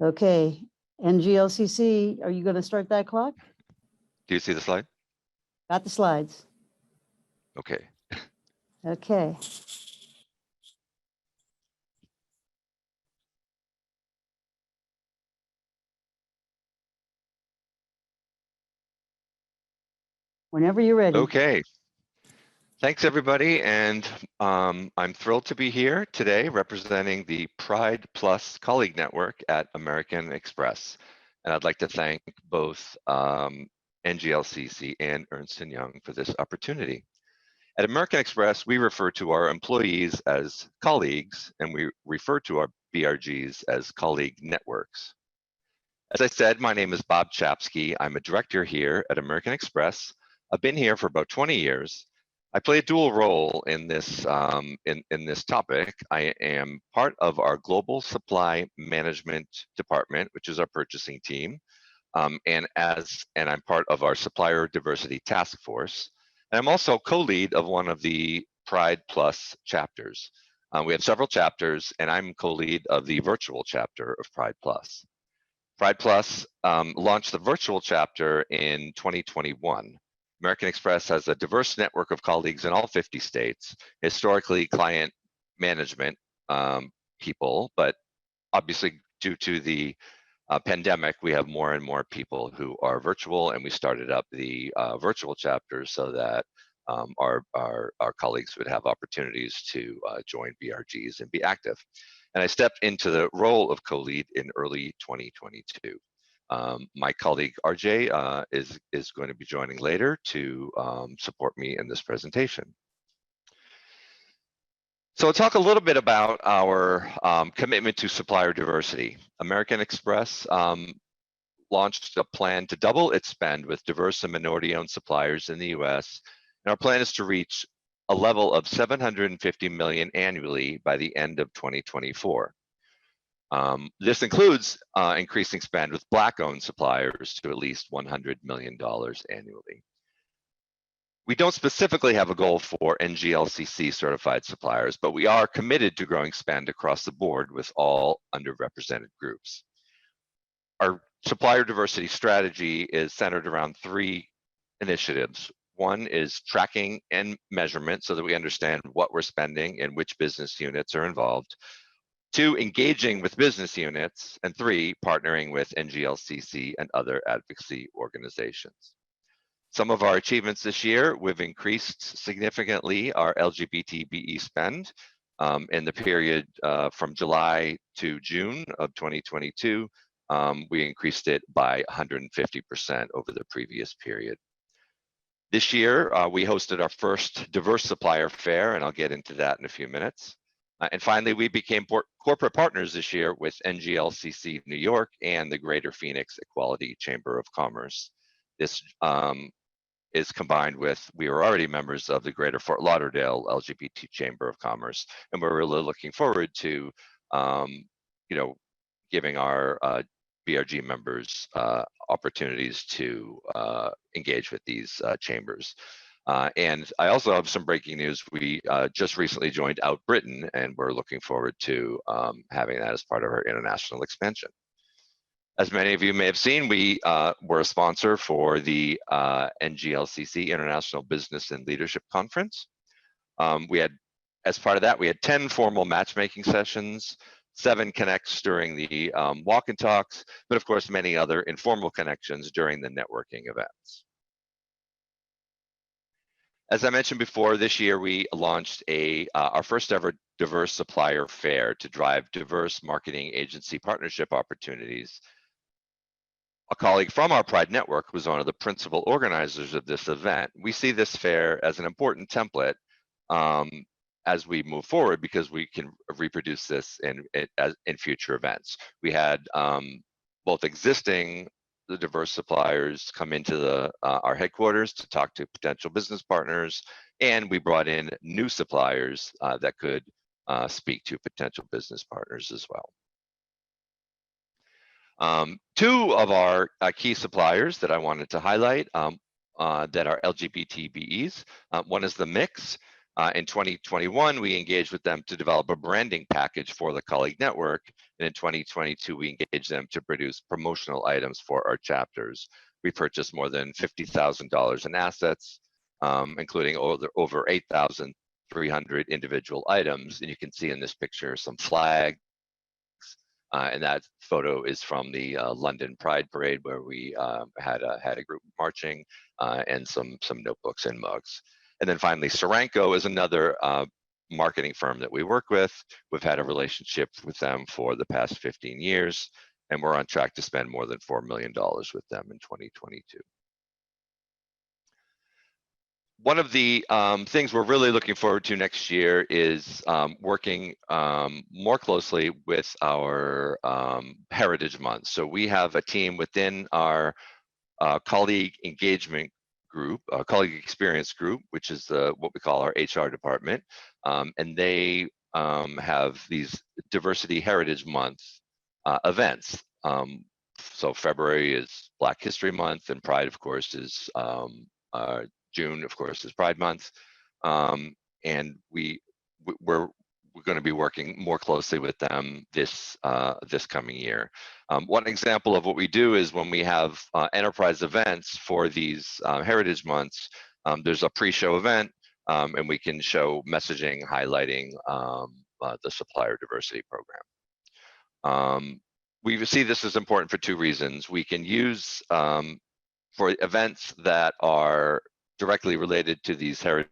Okay, NGLCC, are you going to start that clock? Do you see the slide? Got the slides. Okay. Okay. Whenever you're ready. Okay. Thanks, everybody. And I'm thrilled to be here today representing the Pride Plus colleague network at American Express. And I'd like to thank both NGLCC and Ernst & Young for this opportunity. At American Express, we refer to our employees as colleagues, and we refer to our BRGs as colleague networks. As I said, my name is Bob Chapsky. I'm a director here at American Express. I've been here for about 20 years. I play a dual role in this in this topic. I am part of our global supply management department, which is our purchasing team, and I'm part of our supplier diversity task force. And I'm also co-lead of one of the Pride Plus chapters. We have several chapters, and I'm co-lead of the virtual chapter of Pride Plus. Pride Plus launched the virtual chapter in 2021. American Express has a diverse network of colleagues in all 50 states, historically client management people, but obviously due to the pandemic, we have more and more people who are virtual, and we started up the virtual chapters so that our colleagues would have opportunities to join BRGs and be active. And I stepped into the role of co-lead in early 2022. My colleague RJ is going to be joining later to support me in this presentation. So I'll talk a little bit about our commitment to supplier diversity. American Express launched a plan to double its spend with diverse and minority-owned suppliers in the US. And our plan is to reach a level of $750 million annually by the end of 2024. This includes increasing spend with Black-owned suppliers to at least $100 million annually. We don't specifically have a goal for NGLCC certified suppliers, but we are committed to growing spend across the board with all underrepresented groups. Our supplier diversity strategy is centered around 3 initiatives. One is tracking and measurement so that we understand what we're spending and which business units are involved. 2, engaging with business units. And 3, partnering with NGLCC and other advocacy organizations. Some of our achievements this year, we've increased significantly our LGBT BE spend in the period from July to June of 2022. We increased it by 150% over the previous period. This year, we hosted our first diverse supplier fair, and I'll get into that in a few minutes. And finally, we became corporate partners this year with NGLCC New York and the Greater Phoenix Equality Chamber of Commerce. This is combined with, we were already members of the Greater Fort Lauderdale LGBT Chamber of Commerce, and we're really looking forward to, giving our BRG members opportunities to engage with these chambers. And I also have some breaking news. We just recently joined Out Britain, and we're looking forward to having that as part of our international expansion. As many of you may have seen, we were a sponsor for the NGLCC International Business and Leadership Conference. As part of that, we had 10 formal matchmaking sessions, 7 connects during the walk and talks, but of course, many other informal connections during the networking events. As I mentioned before, this year we launched our first ever diverse supplier fair to drive diverse marketing agency partnership opportunities. A colleague from our Pride Network was one of the principal organizers of this event. We see this fair as an important template as we move forward because we can reproduce this in future events. We had both existing diverse suppliers come into our headquarters to talk to potential business partners, and we brought in new suppliers that could speak to potential business partners as well. 2 of our key suppliers that I wanted to highlight that are LGBT BEs. One is The Mix. In 2021, we engaged with them to develop a branding package for the colleague network. And in 2022, we engaged them to produce promotional items for our chapters. We purchased more than $50,000 in assets, including over 8,300 individual items. And you can see in this picture some flags. And that photo is from the London Pride Parade, where we had a group marching and some notebooks and mugs. And then finally, Soranco is another marketing firm that we work with. We've had a relationship with them for the past 15 years, and we're on track to spend more than $4 million with them in 2022. One of the things we're really looking forward to next year is working more closely with our Heritage Month. So we have a team within our colleague engagement group, colleague experience group, which is what we call our HR department. And they have these Diversity Heritage Month events. So February is Black History Month, and Pride, of course, is June, of course, is Pride Month, and we're going to be working more closely with them this coming year. One example of what we do is when we have enterprise events for these Heritage Months, there's a pre-show event, and we can show messaging highlighting the supplier diversity program. We see this as important for 2 reasons. We can use for events that are directly related to these heritage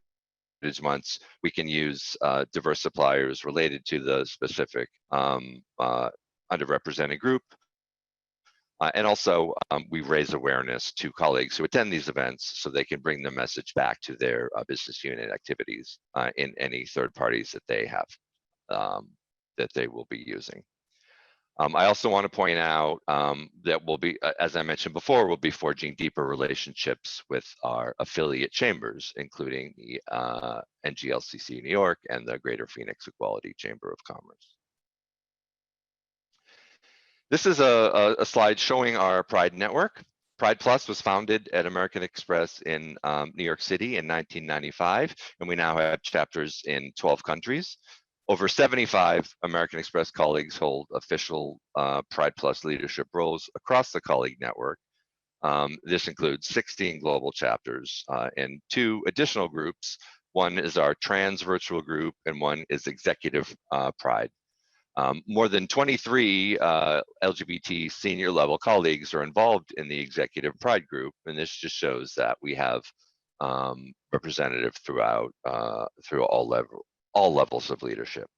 months, we can use diverse suppliers related to the specific underrepresented group. And also, we raise awareness to colleagues who attend these events so they can bring the message back to their business unit activities in any third parties that they have, that they will be using. I also want to point out that we'll be, as I mentioned before, we'll be forging deeper relationships with our affiliate chambers, including the NGLCC New York and the Greater Phoenix Equality Chamber of Commerce. This is a slide showing our Pride network. Pride Plus was founded at American Express in New York City in 1995, and we now have chapters in 12 countries. Over 75 American Express colleagues hold official Pride Plus leadership roles across the colleague network. This includes 16 global chapters and 2 additional groups. One is our trans virtual group, and one is Executive Pride. More than 23 LGBT senior level colleagues are involved in the Executive Pride group, and this just shows that we have representative throughout through all levels of leadership.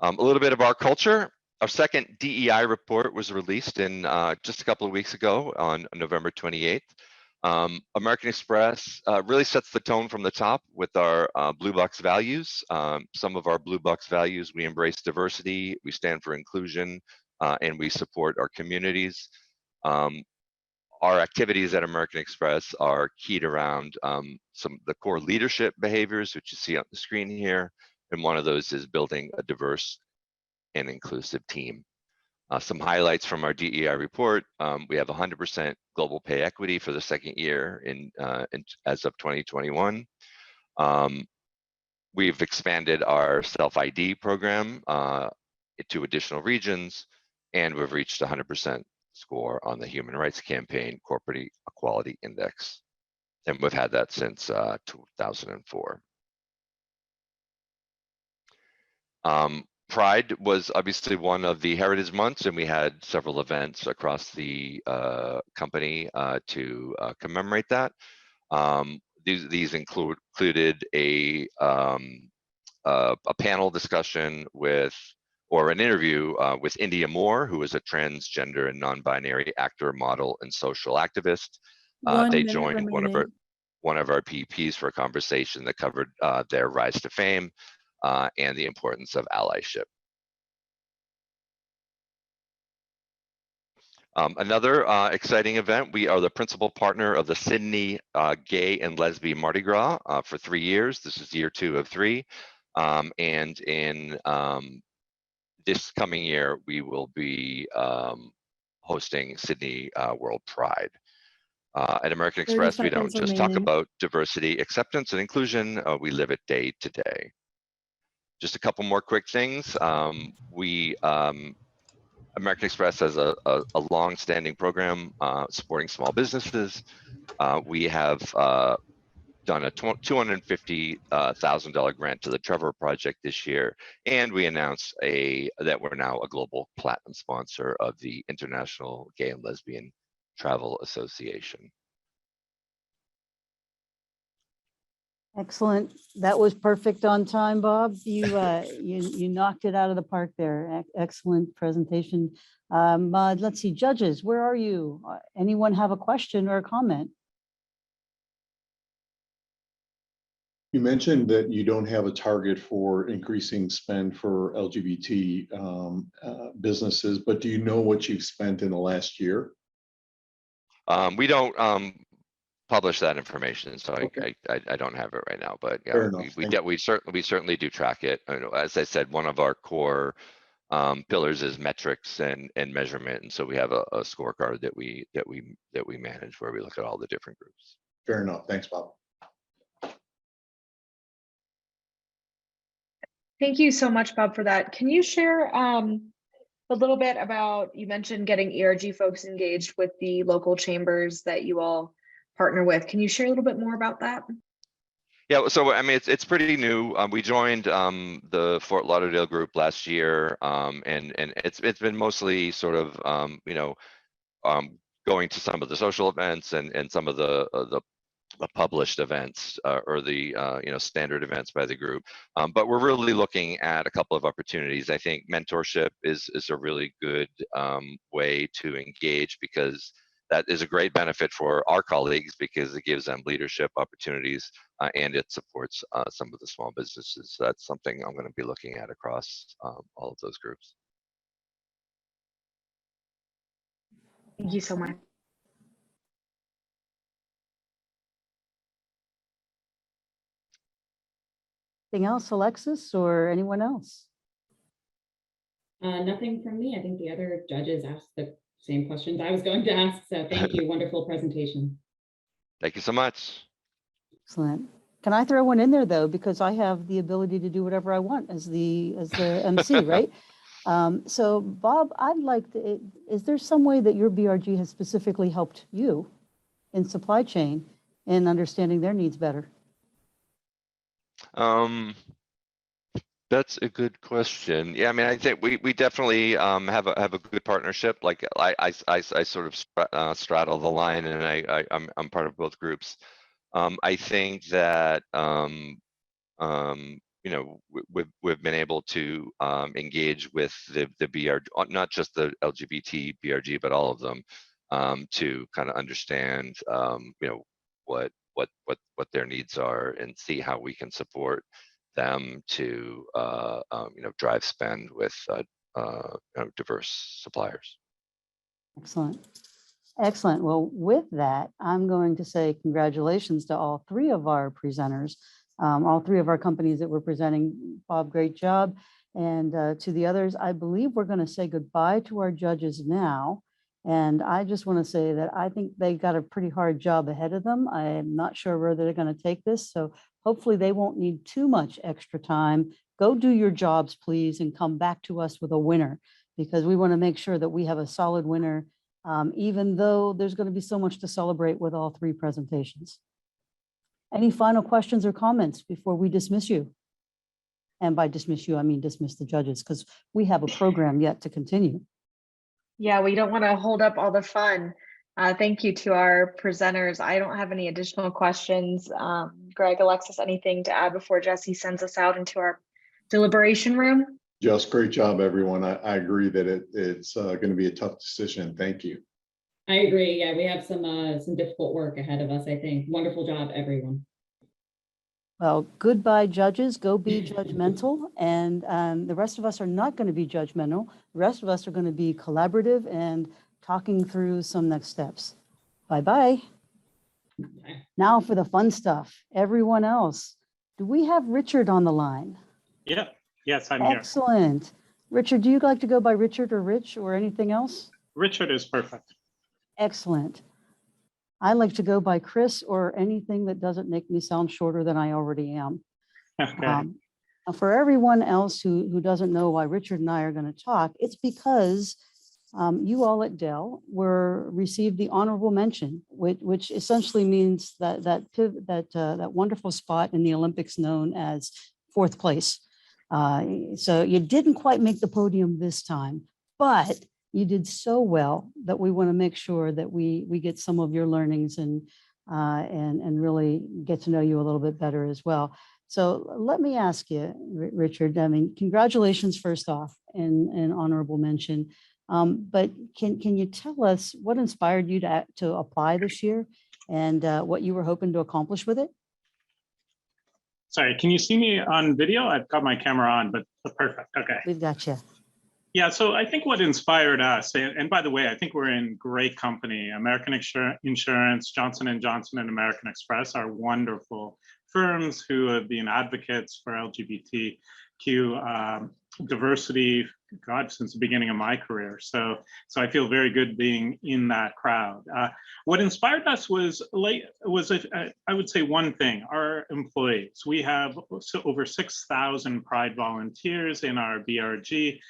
A little bit of our culture. Our second DEI report was released in just a couple of weeks ago on November 28th. American Express really sets the tone from the top with our Blue Box values. Some of our Blue Box values: we embrace diversity, we stand for inclusion, and we support our communities. Our activities at American Express are keyed around some of the core leadership behaviors, which you see on the screen here, and one of those is building a diverse and inclusive team. Some highlights from our DEI report: we have 100% global pay equity for the second year as of 2021. We've expanded our self-ID program to additional regions, and we've reached 100% score on the Human Rights Campaign Corporate Equality Index, and we've had that since 2004. Pride was obviously one of the heritage months, and we had several events across the company to commemorate that. These included a panel discussion or an interview with India Moore, who is a transgender and non-binary actor, model, and social activist. They joined one of our PPs for a conversation that covered their rise to fame and the importance of allyship. Another exciting event: we are the principal partner of the Sydney Gay and Lesbian Mardi Gras for 3 years. This is year 2 of 3. And in this coming year, we will be hosting Sydney World Pride. At American Express, we don't just talk about diversity, acceptance, and inclusion. We live it day to day. Just a couple more quick things. American Express has a long-standing program supporting small businesses. We have done a $250,000 grant to the Trevor Project this year, and we announced that we're now a global platinum sponsor of the International Gay and Lesbian Travel Association. Excellent. That was perfect on time, Bob. You knocked it out of the park there. Excellent presentation. Let's see, judges, where are you? Anyone have a question or a comment? You mentioned that you don't have a target for increasing spend for LGBT businesses, but do you know what you've spent in the last year? We don't publish that information, so okay. I don't have it right now, but yeah, we certainly do track it. As I said, one of our core pillars is metrics and measurement, and so we have a scorecard that we manage where we look at all the different groups. Fair enough. Thanks, Bob. Thank you so much, Bob, for that. Can you share a little bit about, you mentioned getting ERG folks engaged with the local chambers that you all partner with. Can you share a little bit more about that? Yeah, so I mean, it's pretty new. We joined the Fort Lauderdale group last year, and it's been mostly sort of going to some of the social events and some of the published events or the standard events by the group. But we're really looking at a couple of opportunities. I think mentorship is a really good way to engage, because that is a great benefit for our colleagues because it gives them leadership opportunities and it supports some of the small businesses. So that's something I'm going to be looking at across all of those groups. Thank you so much. Anything else, Alexis, or anyone else? Nothing from me. I think the other judges asked the same questions I was going to ask. So thank you. Wonderful presentation. Thank you so much. Excellent. Can I throw one in there though, because I have the ability to do whatever I want as the MC, right? So Bob, I'd like to, is there some way that your BRG has specifically helped you in supply chain and understanding their needs better? That's a good question. Yeah, I mean, I think we definitely have a good partnership. Like I sort of straddle the line, and I'm part of both groups. I think that we've been able to engage with the BRG, not just the LGBT BRG, but all of them, to kind of understand what their needs are and see how we can support them to drive spend with diverse suppliers. Excellent. Excellent. Well, with that, I'm going to say congratulations to all three of our presenters, all three of our companies that were presenting. Bob, great job. And to the others, I believe we're going to say goodbye to our judges now. And I just want to say that I think they got a pretty hard job ahead of them. I am not sure where they're going to take this. So hopefully they won't need too much extra time. Go do your jobs, please, and come back to us with a winner, because we want to make sure that we have a solid winner, even though there's going to be so much to celebrate with all three presentations. Any final questions or comments before we dismiss you? And by dismiss you, I mean dismiss the judges, because we have a program yet to continue. Yeah, we don't want to hold up all the fun. Thank you to our presenters. I don't have any additional questions. Greg, Alexis, anything to add before Jesse sends us out into our deliberation room? Just great job, everyone. I agree that it's going to be a tough decision. Thank you. I agree. Yeah, we have some difficult work ahead of us, I think. Wonderful job, everyone. Well, goodbye, judges. Go be judgmental. And the rest of us are not going to be judgmental. The rest of us are going to be collaborative and talking through some next steps. Bye-bye. Okay. Now for the fun stuff. Everyone else, do we have Richard on the line? Yeah. Yes, I'm here. Excellent. Richard, do you like to go by Richard or Rich or anything else? Richard is perfect. Excellent. I like to go by Chris or anything that doesn't make me sound shorter than I already am. Okay. For everyone else who doesn't know why Richard and I are going to talk, it's because you all at Dell received the honorable mention, which essentially means that wonderful spot in the Olympics known as fourth place. So you didn't quite make the podium this time, but you did so well that we want to make sure that we get some of your learnings and really get to know you a little bit better as well. So let me ask you, Richard, I mean, congratulations first off in honorable mention. But can you tell us what inspired you to apply this year and what you were hoping to accomplish with it? Sorry, can you see me on video? I've got my camera on, but perfect. Okay. We've got you. Yeah, so I think what inspired us, and by the way, I think we're in great company. American Insurance, Johnson & Johnson, and American Express are wonderful firms who have been advocates for LGBTQ diversity, God, since the beginning of my career. So I feel very good being in that crowd. What inspired us was I would say one thing: our employees. We have over 6,000 Pride volunteers in our BRG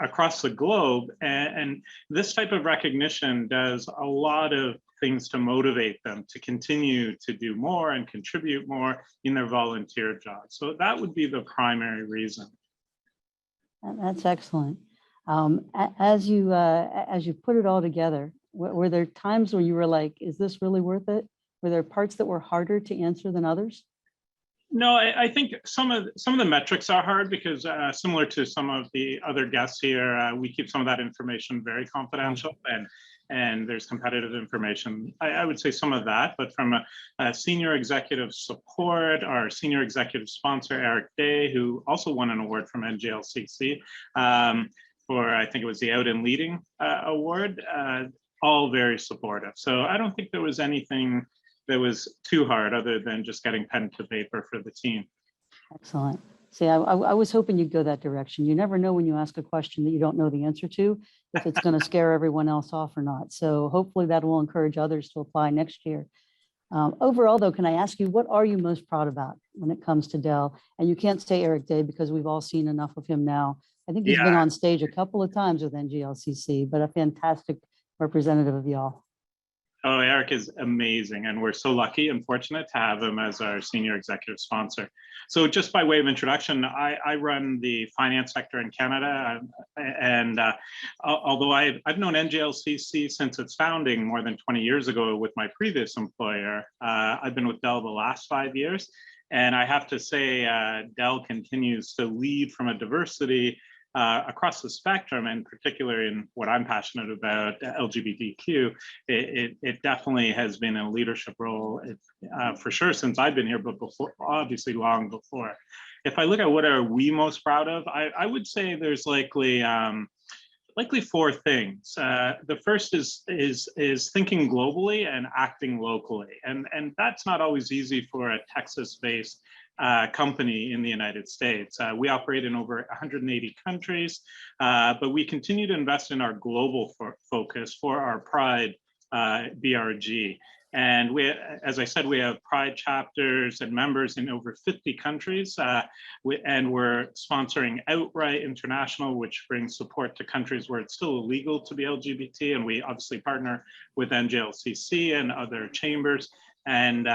across the globe, and this type of recognition does a lot of things to motivate them to continue to do more and contribute more in their volunteer jobs. So that would be the primary reason. That's excellent. As you put it all together, Were there times where you were like, is this really worth it? Were there parts that were harder to answer than others? No, I think some of the metrics are hard because similar to some of the other guests here, we keep some of that information very confidential, and there's competitive information. I would say some of that, but from a senior executive support, our senior executive sponsor, Eric Day, who also won an award from NGLCC for, I think it was the Out in Leading award, all very supportive. So I don't think there was anything that was too hard other than just getting pen to paper for the team. Excellent. See, I was hoping you'd go that direction. You never know when you ask a question that you don't know the answer to, if it's going to scare everyone else off or not. So hopefully that will encourage others to apply next year. Overall, though, can I ask you, what are you most proud about when it comes to Dell? And you can't say Eric Day because we've all seen enough of him now. I think he's been on stage a couple of times with NGLCC, but a fantastic representative of y'all. Oh, Eric is amazing, and we're so lucky and fortunate to have him as our senior executive sponsor. So just by way of introduction, I run the finance sector in Canada, and although I've known NGLCC since its founding more than 20 years ago with my previous employer, I've been with Dell the last 5 years, and I have to say Dell continues to lead from a diversity across the spectrum, and particularly in what I'm passionate about, LGBTQ, it definitely has been a leadership role for sure since I've been here, but before, obviously long before. If I look at what are we most proud of, I would say there's likely four things. The first is thinking globally and acting locally, and that's not always easy for a Texas-based company in the United States. We operate in over 180 countries, but we continue to invest in our global focus for our Pride BRG. And we, as I said, we have Pride chapters and members in over 50 countries, and we're sponsoring Outright International, which brings support to countries where it's still illegal to be LGBT, and we obviously partner with NGLCC and other chambers. And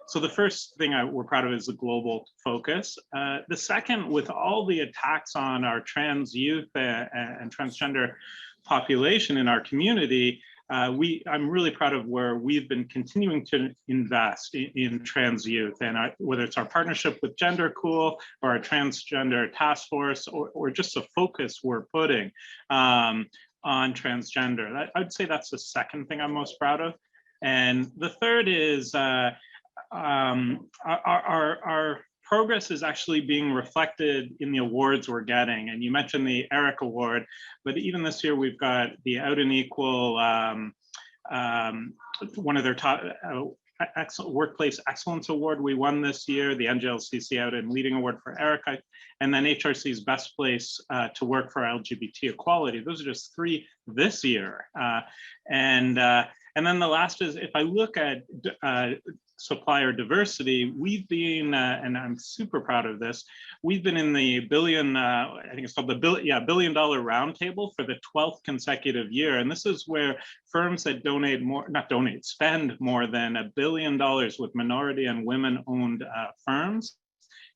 so the first thing we're proud of is the global focus. The second, with all the attacks on our trans youth and transgender population in our community, I'm really proud of where we've been continuing to invest in trans youth, and whether it's our partnership with Gender Cool or our transgender task force, or just the focus we're putting on transgender. I'd say that's the second thing I'm most proud of. And the third is our progress is actually being reflected in the awards we're getting. And you mentioned the ERIC Award, but even this year we've got the Out and Equal, one of their top Workplace Excellence Award we won this year, the NGLCC Out and Leading Award for ERIC, and then HRC's Best Place to Work for LGBT Equality. Those are just 3 this year. And then the last is, if I look at supplier diversity, we've been, and I'm super proud of this, we've been in the billion, I think it's called the $1 billion roundtable for the 12th consecutive year. And this is where firms that spend more than $1 billion with minority and women-owned firms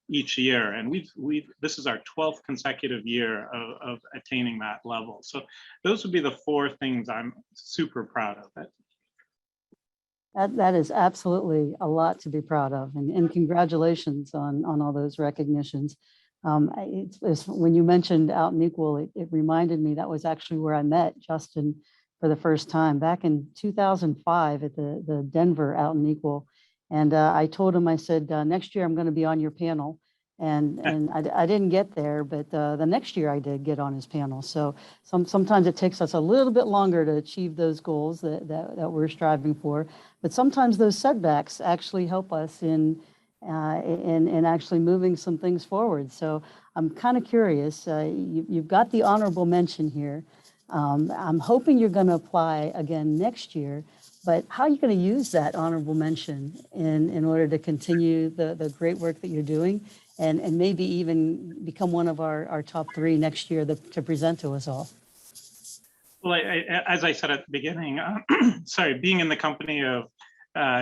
each year. And this is our 12th consecutive year of attaining that level. So those would be the 4 things I'm super proud of. That is absolutely a lot to be proud of, and congratulations on all those recognitions. When you mentioned Out and Equal, it reminded me that was actually where I met Justin for the first time back in 2005 at the Denver Out and Equal. And I told him, I said, next year I'm going to be on your panel. And I didn't get there, but the next year I did get on his panel. So sometimes it takes us a little bit longer to achieve those goals that we're striving for. But sometimes those setbacks actually help us in actually moving some things forward. So I'm kind of curious. You've got the honorable mention here. I'm hoping you're going to apply again next year. But how are you going to use that honorable mention in order to continue the great work that you're doing, and maybe even become one of our top 3 next year to present to us all? Well, as I said at the beginning, sorry, being in the company of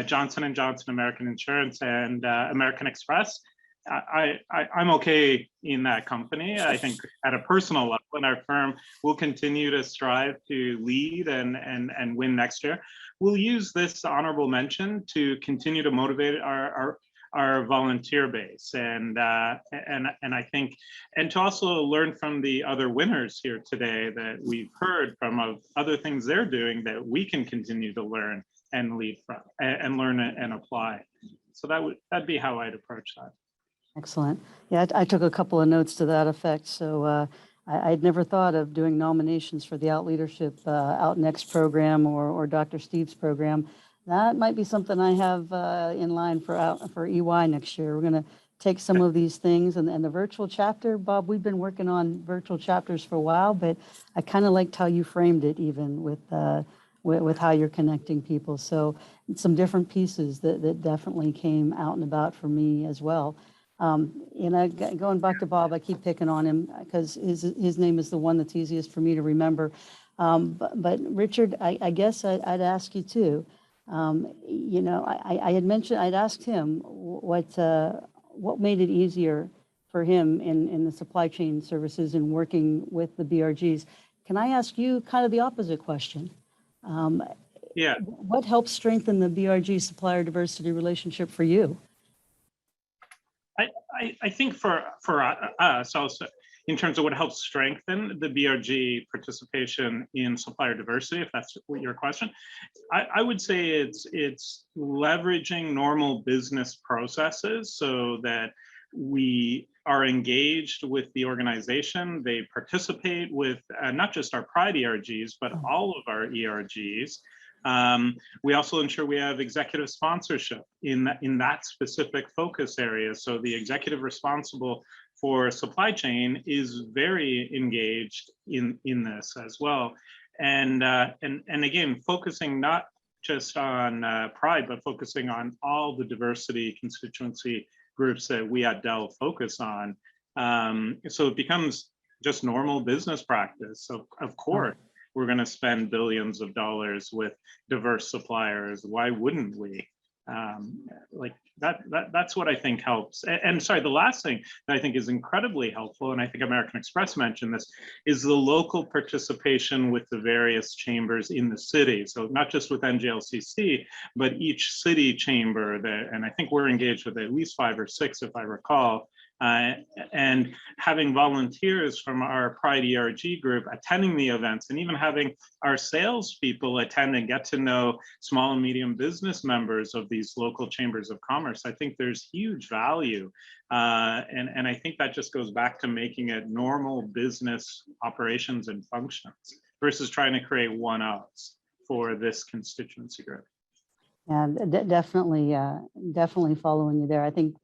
Johnson & Johnson, American Insurance, and American Express, I'm okay in that company. I think at a personal level, in our firm, we'll continue to strive to lead and win next year. We'll use this honorable mention to continue to motivate our volunteer base, and I think, and to also learn from the other winners here today that we've heard from of other things they're doing that we can continue to learn and lead from and learn and apply. So that'd be how I'd approach that. Excellent. Yeah, I took a couple of notes to that effect. So I'd never thought of doing nominations for the Out Leadership Out Next program or Dr. Steve's program. That might be something I have in line for EY next year. We're going to take some of these things and the virtual chapter. Bob, we've been working on virtual chapters for a while, but I kind of liked how you framed it, even with how you're connecting people. So some different pieces that definitely came out and about for me as well. Going back to Bob, I keep picking on him because his name is the one that's easiest for me to remember. But Richard, I guess I'd ask you too. I had mentioned, I'd asked him what made it easier for him in the supply chain services and working with the BRGs. Can I ask you kind of the opposite question? Yeah. What helps strengthen the BRG supplier diversity relationship for you? I think for us also, in terms of what helps strengthen the BRG participation in supplier diversity, if that's your question, I would say it's leveraging normal business processes so that we are engaged with the organization. They participate with not just our Pride ERGs, but all of our ERGs. We also ensure we have executive sponsorship in that specific focus area. So the executive responsible for supply chain is very engaged in this as well. And again, focusing not just on Pride, but focusing on all the diversity constituency groups that we at Dell focus on. So it becomes just normal business practice. So of course, we're going to spend billions of dollars with diverse suppliers. Why wouldn't we? That's what I think helps. And sorry, the last thing that I think is incredibly helpful, and I think American Express mentioned this, is the local participation with the various chambers in the city. So not just with NGLCC, but each city chamber, and I think we're engaged with at least 5 or 6, if I recall. And having volunteers from our Pride ERG group attending the events, and even having our salespeople attend and get to know small and medium business members of these local chambers of commerce. I think there's huge value. And I think that just goes back to making it normal business operations and functions versus trying to create one-offs for this constituency group. And definitely following you there. I think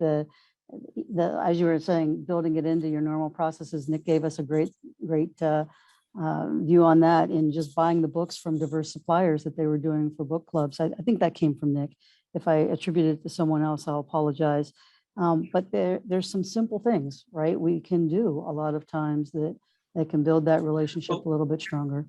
as you were saying, building it into your normal processes, Nick gave us a great view on that in just buying the books from diverse suppliers that they were doing for book clubs. I think that came from Nick. If I attribute it to someone else, I'll apologize. But there's some simple things, right? We can do a lot of times that can build that relationship a little bit stronger.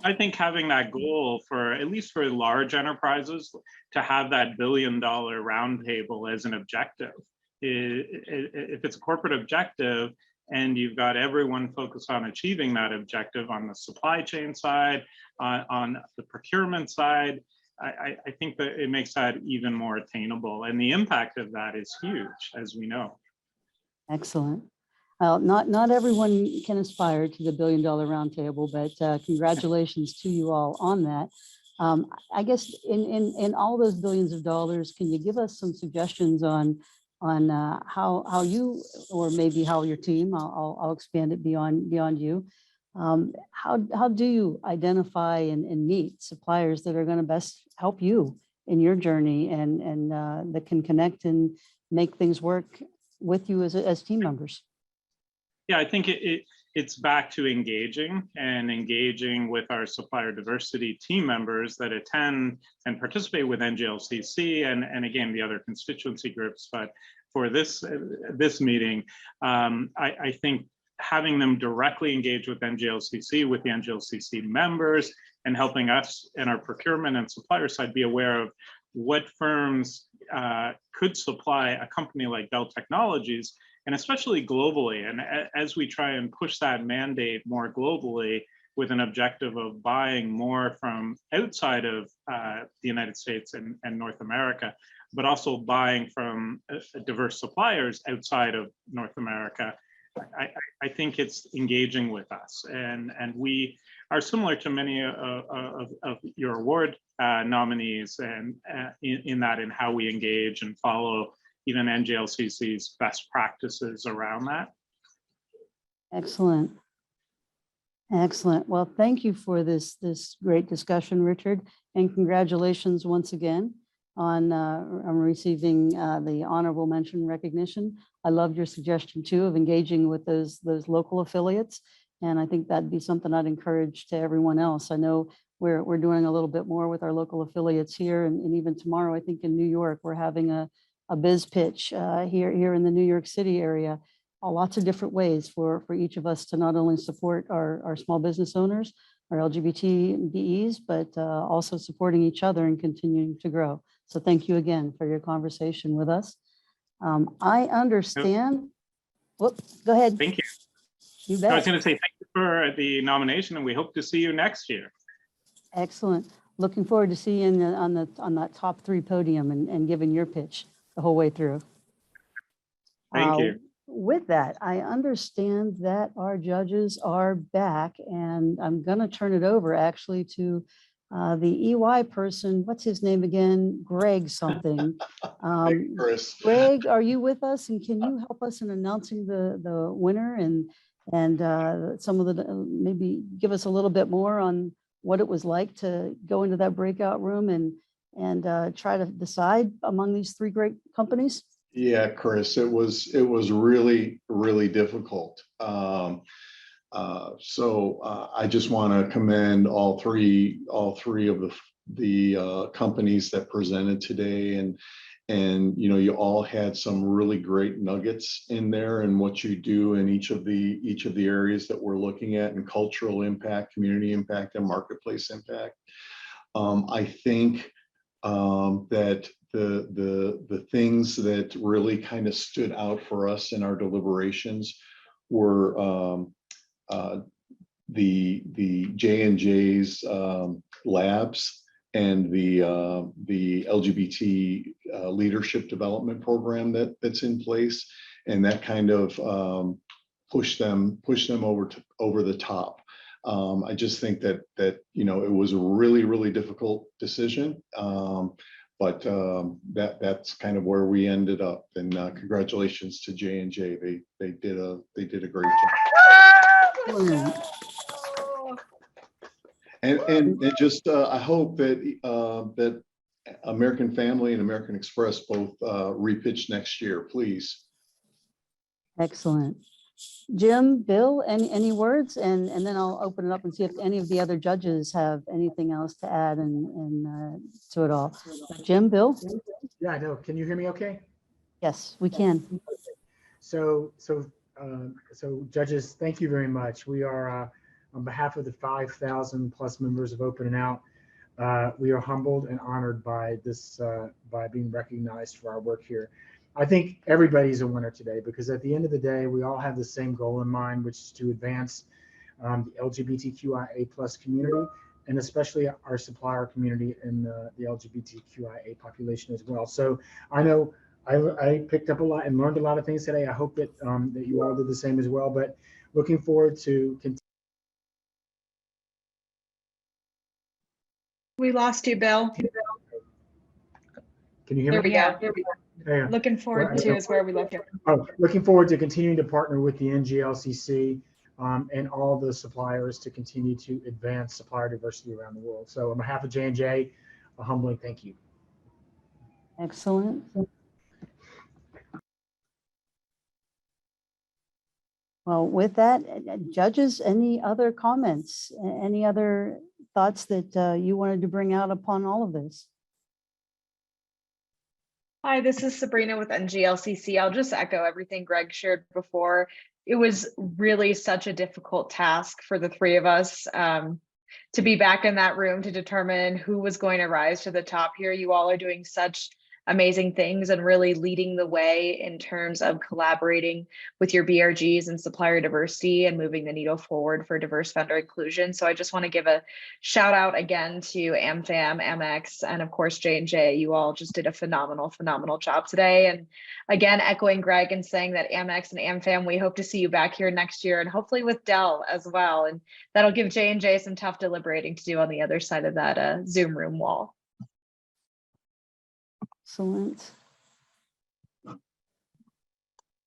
I think having that goal for, at least for large enterprises, to have that $1 billion roundtable as an objective. If it's a corporate objective and you've got everyone focused on achieving that objective on the supply chain side, on the procurement side, I think that it makes that even more attainable. And the impact of that is huge, as we know. Excellent. Not everyone can aspire to the $1 billion roundtable, but congratulations to you all on that. I guess in all those billions of dollars, can you give us some suggestions on how you, or maybe how your team, I'll expand it beyond you. How do you identify and meet suppliers that are going to best help you in your journey and that can connect and make things work with you as team members? Yeah, I think it's back to engaging with our supplier diversity team members that attend and participate with NGLCC and again, the other constituency groups. But for this meeting, I think having them directly engage with NGLCC, with the NGLCC members, and helping us and our procurement and supplier side be aware of what firms could supply a company like Dell Technologies, and especially globally. And as we try and push that mandate more globally with an objective of buying more from outside of the United States and North America, but also buying from diverse suppliers outside of North America, I think it's engaging with us. And we are similar to many of your award nominees, and in how we engage and follow even NGLCC's best practices around that. Excellent. Excellent. Well, thank you for this great discussion, Richard, and congratulations once again on receiving the honorable mention recognition. I loved your suggestion too of engaging with those local affiliates, and I think that'd be something I'd encourage to everyone else. I know we're doing a little bit more with our local affiliates here, and even tomorrow, I think in New York, we're having a biz pitch here in the New York City area. Lots of different ways for each of us to not only support our small business owners, our LGBT BEs, but also supporting each other and continuing to grow. So thank you again for your conversation with us. I understand. Whoop, go ahead. Thank you. You bet. I was going to say thank you for the nomination, and we hope to see you next year. Excellent. Looking forward to seeing you on that top 3 podium and giving your pitch the whole way through. Thank you. With that, I understand that our judges are back, and I'm going to turn it over actually to the EY person. What's his name again? Greg something. Chris. Greg, are you with us? And can you help us in announcing the winner and some of the, maybe give us a little bit more on what it was like to go into that breakout room and try to decide among these 3 great companies? Yeah, Chris, it was really, really difficult. So I just want to commend all three of the companies that presented today, and you all had some really great nuggets in there and what you do in each of the areas that we're looking at, and cultural impact, community impact, and marketplace impact. I think that the things that really kind of stood out for us in our deliberations were the J&J's labs and the LGBT leadership development program that's in place, and that kind of push them over the top. I just think that it was a really, really difficult decision, but that's kind of where we ended up. And congratulations to J&J. They did a great job. And just I hope that American Family and American Express both repitch next year, please. Excellent. Jim, Bill, any words? And then I'll open it up and see if any of the other judges have anything else to add and to it all. Jim, Bill? Yeah, I know. Can you hear me okay? Yes, we can. So judges, thank you very much. We are, on behalf of the 5,000 plus members of Open and Out, we are humbled and honored by this, by being recognized for our work here. I think everybody's a winner today, because at the end of the day, we all have the same goal in mind, which is to advance the LGBTQIA plus community, and especially our supplier community and the LGBTQIA population as well. So I know I picked up a lot and learned a lot of things today. I hope that that you all did the same as well. But looking forward to continue. We lost you, Bill. Can you hear me? There we go. Yeah. Looking forward to is where we left you. Oh, looking forward to continuing to partner with the NGLCC and all the suppliers to continue to advance supplier diversity around the world. So on behalf of J&J, a humbling thank you. Excellent. Well, with that, judges, any other comments? Any other thoughts that you wanted to bring out upon all of this? Hi, this is Sabrina with NGLCC. I'll just echo everything Greg shared before. It was really such a difficult task for the 3 of us to be back in that room to determine who was going to rise to the top here. You all are doing such amazing things and really leading the way in terms of collaborating with your BRGs and supplier diversity and moving the needle forward for diverse vendor inclusion. So I just want to give a shout out again to AmFam, Amex, and of course J&J. You all just did a phenomenal job today. And again, echoing Greg and saying that Amex and AmFam, we hope to see you back here next year and hopefully with Dell as well. And that'll give J&J some tough deliberating to do on the other side of that Zoom room wall. Excellent.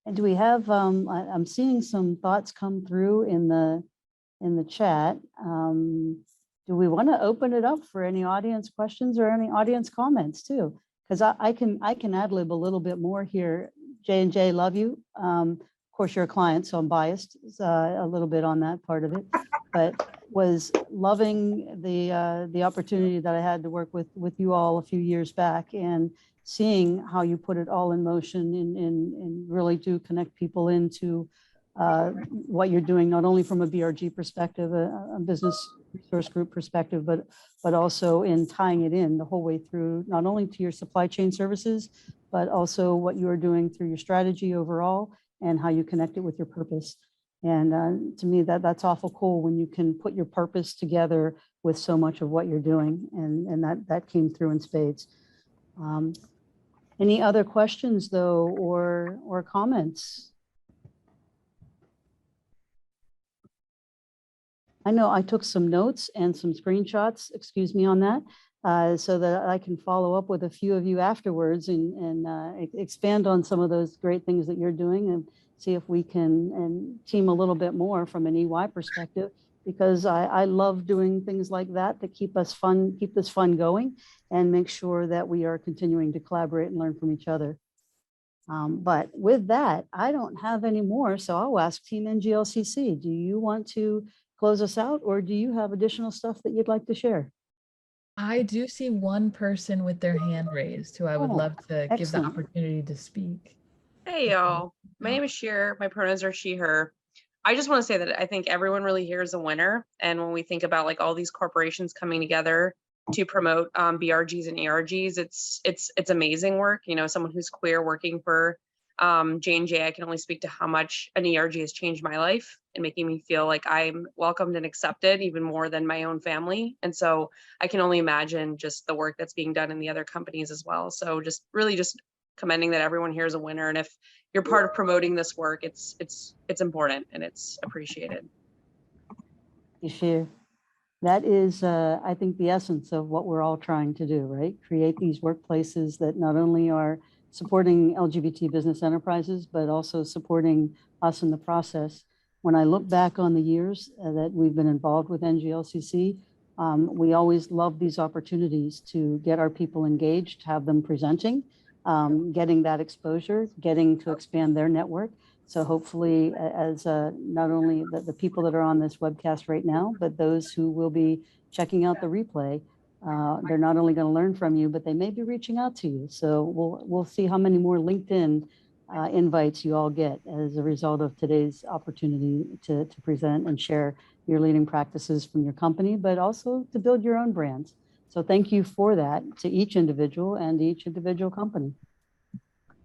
And do we have, I'm seeing some thoughts come through in the chat. Do we want to open it up for any audience questions or any audience comments too? Because I can ad lib a little bit more here. J&J, love you. Of course, you're a client, so I'm biased a little bit on that part of it, but was loving the opportunity that I had to work with you all a few years back and seeing how you put it all in motion and really do connect people into what you're doing, not only from a BRG perspective, a business resource group perspective, but also in tying it in the whole way through, not only to your supply chain services, but also what you are doing through your strategy overall and how you connect it with your purpose. And to me, that's awful cool when you can put your purpose together with so much of what you're doing, and that came through in spades. Any other questions though, or comments? I know I took some notes and some screenshots, excuse me on that, so that I can follow up with a few of you afterwards and expand on some of those great things that you're doing and see if we can team a little bit more from an EY perspective, because I love doing things like that to keep us fun, keep this fun going and make sure that we are continuing to collaborate and learn from each other. But with that, I don't have any more, so I'll ask Team NGLCC, do you want to close us out or do you have additional stuff that you'd like to share? I do see one person with their hand raised who I would love to give the opportunity to speak. Hey y'all, my name is Sheer. My pronouns are she, her. I just want to say that I think everyone really here is a winner. And when we think about like all these corporations coming together to promote BRGs and ARGs, it's amazing work. You know, someone who's queer working for J&J, I can only speak to how much an ERG has changed my life and making me feel like I'm welcomed and accepted even more than my own family. And so I can only imagine just the work that's being done in the other companies as well. So just really just commending that everyone here is a winner. And if you're part of promoting this work, it's important and it's appreciated. Sure. That is, I think, the essence of what we're all trying to do, right? Create these workplaces that not only are supporting LGBT business enterprises, but also supporting us in the process. When I look back on the years that we've been involved with NGLCC, we always love these opportunities to get our people engaged, have them presenting, getting that exposure, getting to expand their network. So hopefully, as not only the people that are on this webcast right now, but those who will be checking out the replay, they're not only going to learn from you, but they may be reaching out to you. So we'll see how many more LinkedIn invites you all get as a result of today's opportunity to present and share your leading practices from your company, but also to build your own brands. So thank you for that to each individual and each individual company.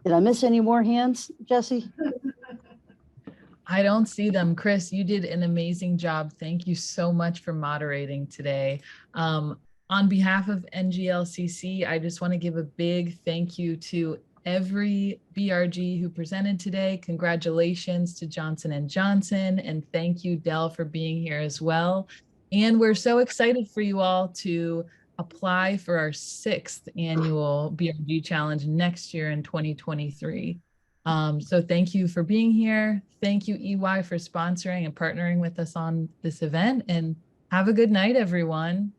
Did I miss any more hands, Jesse? I don't see them. Chris, you did an amazing job. Thank you so much for moderating today. On behalf of NGLCC, I just want to give a big thank you to every BRG who presented today. Congratulations to Johnson & Johnson, and thank you, Dell, for being here as well. And we're so excited for you all to apply for our 6th annual BRG Challenge next year in 2023. So thank you for being here. Thank you, EY, for sponsoring and partnering with us on this event, and have a good night, everyone.